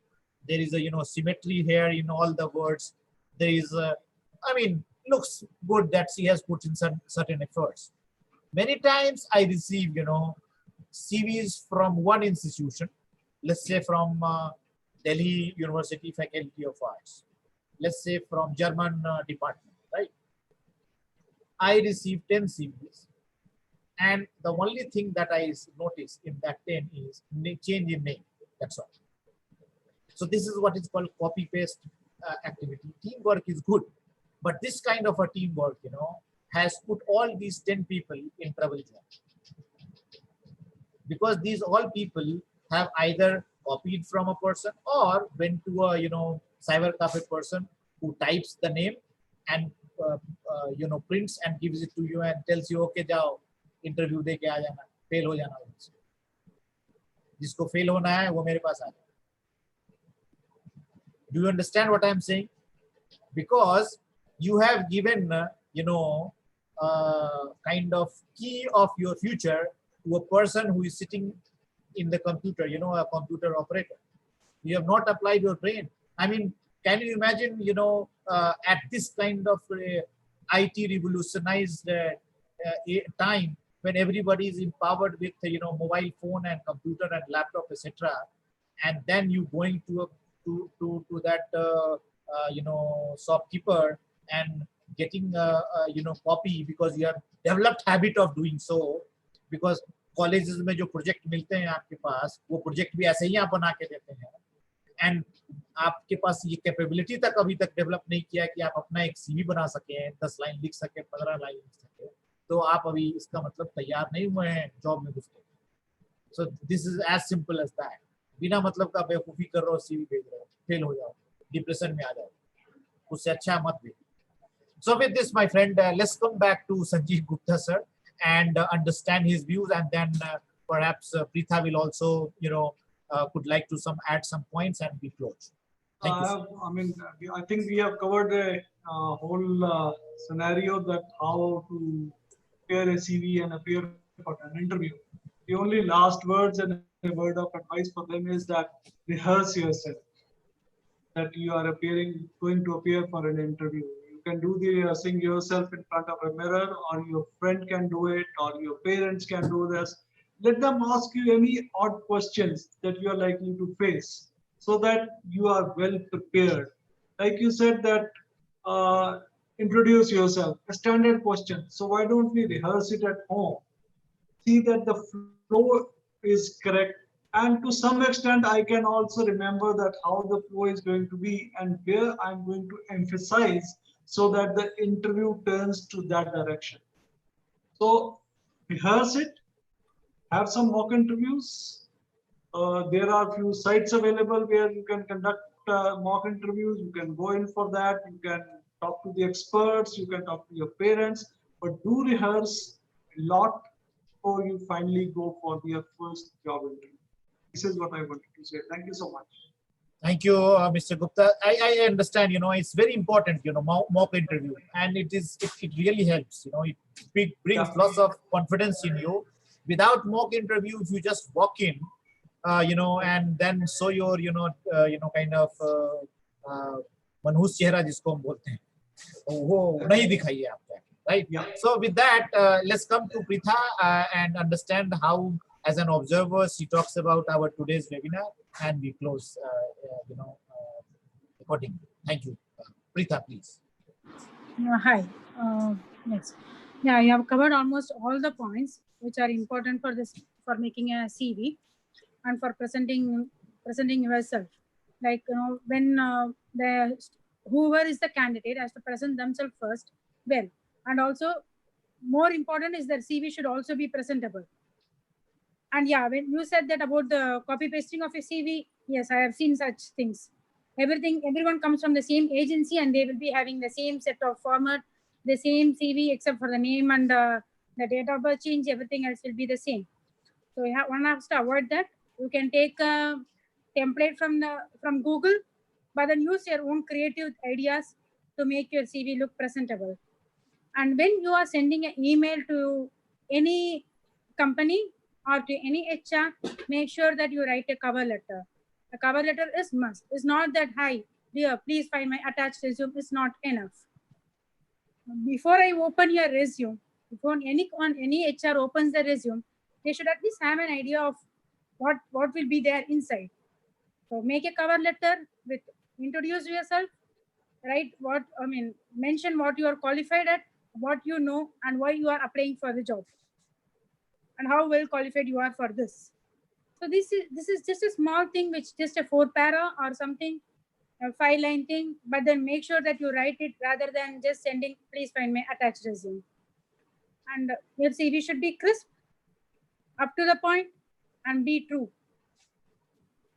There is a, you know, symmetry here in all the words. There is I mean, looks good that she has put in some certain efforts. Many times I receive, you know, CVs from one institution, let's say from Delhi University Faculty of Arts, let's say from German department, right? I received 10 CVs, and the only thing that I notice in that 10 is change in name. That's all. So this is what is called copy paste activity. Teamwork is good, but this kind of a teamwork, you know, has put all these 10 people in trouble zone, because these all people have either copied from a person or went to a, you know, cyber cafe person who types the name and you know, prints and gives it to you and tells you, okay, jao interview de ke aa jana, fail ho jana, jisko fail hona hai wo mere paas aa jaye. Do you understand what I am saying? Because you have given you know, kind of key of your future to a person who is sitting in the computer, you know, a computer operator. You have not applied your brain. I mean, can you imagine, you know, at this kind of IT revolutionized time, when everybody is empowered with, you know, mobile phone and computer and laptop, etc., and then you going to a, to that you know, shopkeeper and getting copy because you have developed habit of doing so, because colleges में जो project मिलते हैं आपके पास, वो project भी ऐसे ही आप बना के देते हैं, एंड आपके पास ये कैपेबिलिटी तक अभी तक डेवलप नहीं किया कि आप अपना एक सीवी बना सके, 10 लाइन लिख सके, 15 लाइन लिख सके, तो आप अभी इसका मतलब तैयार नहीं हुए हैं जॉब में घुसने। So this is as simple as that. बिना मतलब का बेवकूफ़ी कर रहे हो, सीवी भेज रहे हो, फेल हो जाओ, डिप्रेशन में आ जाओ, उससे अच्छा मत भेजो। So with this, my friend, let's come back to Sanjiv Gupta, sir, and understand his views, and then perhaps Preetha will also, could like to add some points and we close. Thank you, sir. I mean, I think we have covered a whole scenario that how to prepare a CV and appear for an interview. The only last words and a word of advice for them is that rehearse yourself, that you are going to appear for an interview. You can do the rehearsing yourself in front of a mirror, or your friend can do it, or your parents can do this. Let them ask you any odd questions that you are likely to face, so that you are well prepared. Like you said that introduce yourself, a standard question. So why don't we rehearse it at home? See that the flow is correct. And to some extent, I can also remember that how the flow is going to be and where I'm going to emphasize so that the interview turns to that direction. So rehearse it, have some mock interviews. There are few sites available where you can conduct mock interviews. You can go in for that. You can talk to the experts. You can talk to your parents. But do rehearse a lot before you finally go for your first job interview. This is what I wanted to say. Thank you so much. Thank you, Mr. Gupta. I understand, it's very important, mock interview, and it really helps, it brings lots of confidence in you. Without mock interview, if you just walk in, and then show your, kind of मनहूस चेहरा जिसको हम बोलते हैं, वो नहीं दिखाइए आपको, right? Yeah. So with that, let's come to Preetha and understand how, as an observer, she talks about our today's webinar, and we close, accordingly. Thank you. Preetha, please. Hi. Yes. Yeah, you have covered almost all the points which are important for making a CV and for presenting yourself. Like, when whoever is the candidate has to present themselves first well, and also more important is that CV should also be presentable. And yeah, when you said that about the copy pasting of a CV, yes, I have seen such things. Everyone comes from the same agency and they will be having the same set of format, the same CV except for the name and the date of birth change. Everything else will be the same. So one has to avoid that. You can take a template from Google, but then use your own creative ideas to make your CV look presentable. And when you are sending an email to any company or to any HR, make sure that you write a cover letter. A cover letter is must. It's not that, hi, dear, please find my attached resume. It's not enough. Before I open your resume, before any HR opens the resume, they should at least have an idea of what will be there inside. So make a cover letter with introduce yourself, write mention what you are qualified at, what you know, and why you are applying for the job, and how well qualified you are for this. So this is just a small thing, which just a 4-para or something, a 5-line thing, but then make sure that you write it rather than just sending, please find my attached resume. And your CV should be crisp, up to the point, and be true.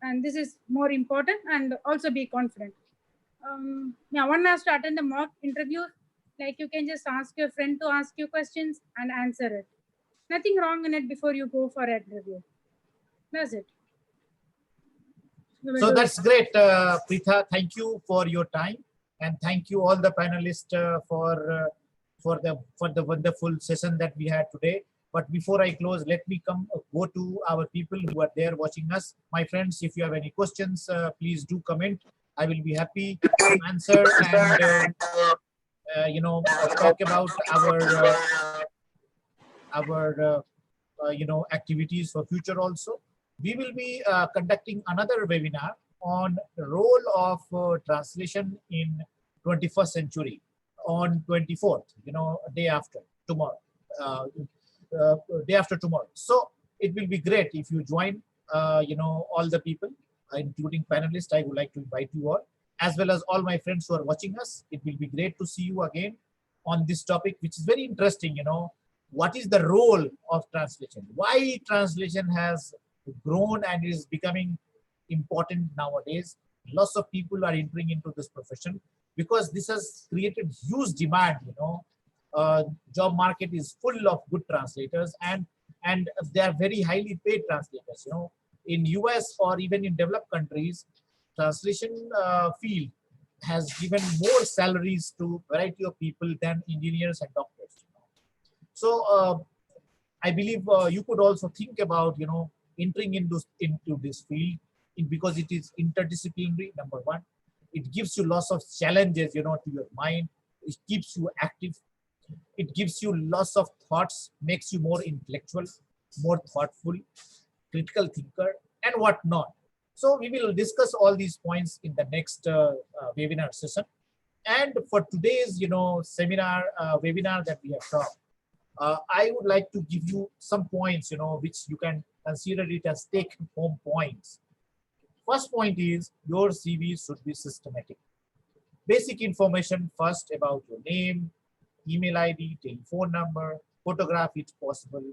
And this is more important, and also be confident. Now, one has to attend the mock interview. Like, you can just ask your friend to ask you questions and answer it. Nothing wrong in it before you go for an interview. That's it. So that's great, Preetha. Thank you for your time, and thank you all the panelists for the wonderful session that we had today. But before I close, let me go to our people who are there watching us. My friends, if you have any questions, please do comment. I will be happy to answer and talk about our activities for future also. We will be conducting another webinar on the role of translation in 21st century on 24th, day after tomorrow, uh, day after tomorrow. So it will be great if you join, all the people, including panelists. I would like to invite you all, as well as all my friends who are watching us. It will be great to see you again on this topic, which is very interesting. What is the role of translation? Why translation has grown and is becoming important nowadays? Lots of people are entering into this profession because this has created huge demand. Job market is full of good translators, and they are very highly paid translators. In US or even in developed countries, translation field has given more salaries to variety of people than engineers and doctors. So I believe you could also think about entering into this field because it is interdisciplinary. Number one, it gives you lots of challenges to your mind. It keeps you active. It gives you lots of thoughts, makes you more intellectual, more thoughtful, critical thinker, and whatnot. So we will discuss all these points in the next webinar session. And for today's seminar webinar that we have taught, I would like to give you some points which you can consider it as take home points. First point is your CV should be systematic. Basic information first about your name, email ID, telephone number, photograph if possible,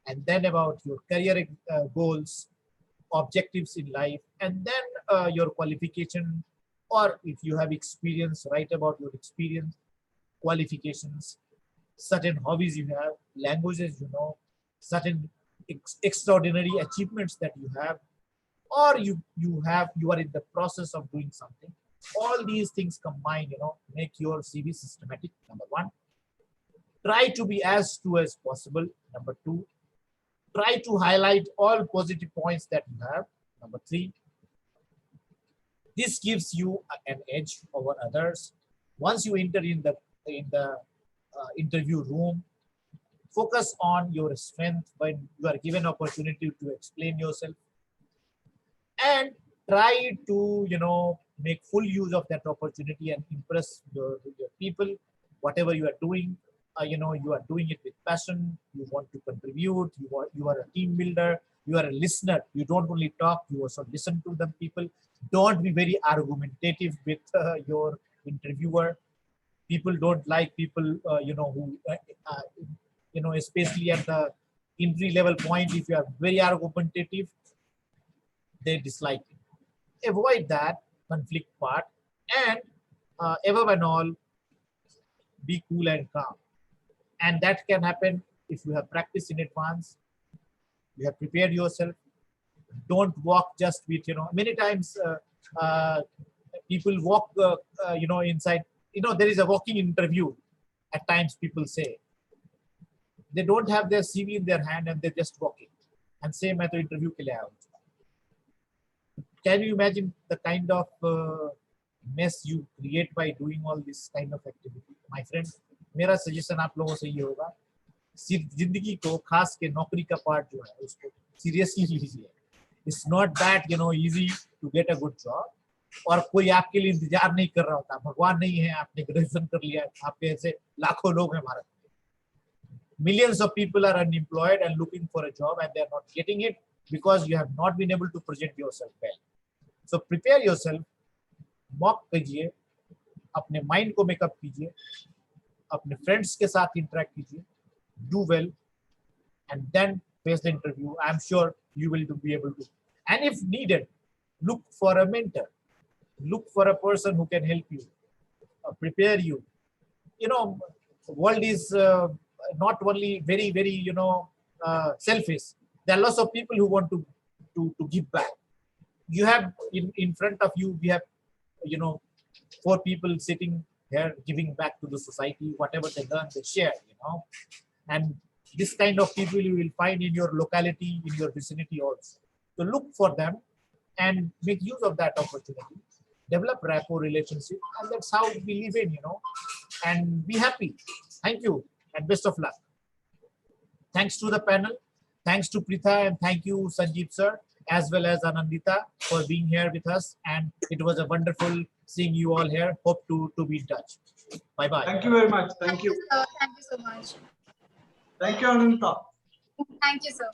and then about your career goals, objectives in life, and then your qualification, or if you have experience, write about your experience, qualifications, certain hobbies you have, languages certain extraordinary achievements that you have, or you are in the process of doing something. All these things combined make your CV systematic. Number one, try to be as true as possible. Number two, try to highlight all positive points that you have. Number three, this gives you an edge over others. Once you enter in the interview room, focus on your strength when you are given opportunity to explain yourself, and try to make full use of that opportunity and impress your people. Whatever you are doing, you are doing it with passion. You want to contribute. You are a team builder. You are a listener. You don't only talk, you also listen to the people. Don't be very argumentative with your interviewer. People don't like people who especially at the entry level point, if you are very argumentative, they dislike it. Avoid that conflict part, and above and all, be cool and calm. And that can happen if you have practiced in advance, you have prepared yourself. Don't walk just with many times people walk inside. There is a walking interview. At times people say they don't have their CV in their hand and they're just walking and say मैं तो interview के लिए आया हूँ. Can you imagine the kind of mess you create by doing all this kind of activity? My friend, मेरा suggestion आप लोगों से ये होगा, सिर्फ जिंदगी को खास के नौकरी का पार्ट जो है उसको seriously लीजिए. It's not that easy to get a good job. और कोई आपके लिए इंतजार नहीं कर रहा होता. भगवान नहीं है, आपने ग्रेजुएशन कर लिया, आपके ऐसे लाखों लोग हैं भारत में. Millions of people are unemployed and looking for a job and they are not getting it because you have not been able to present yourself well. So prepare yourself, mock कीजिए, अपने mind को make up कीजिए, अपने friends के साथ interact कीजिए, do well, and then face the interview. I'm sure you will be able to. And if needed, look for a mentor. Look for a person who can help you, prepare you. World is not only very, very, selfish. There are lots of people who want to give back. You have in front of you, we have, 4 people sitting here giving back to the society. Whatever they learn, they share, and this kind of people you will find in your locality, in your vicinity also. So look for them and make use of that opportunity. Develop rapport relationship, and that's how we live in, and be happy. Thank you and best of luck. Thanks to the panel, thanks to Preetha, and thank you Sanjiv sir. as well as Anindita for being here with us. And it was a wonderful seeing you all here. Hope to be in touch. Bye-bye. Thank you very much. Thank you. Sir. Thank you so much. Thank you, Anindita. Thank you, sir.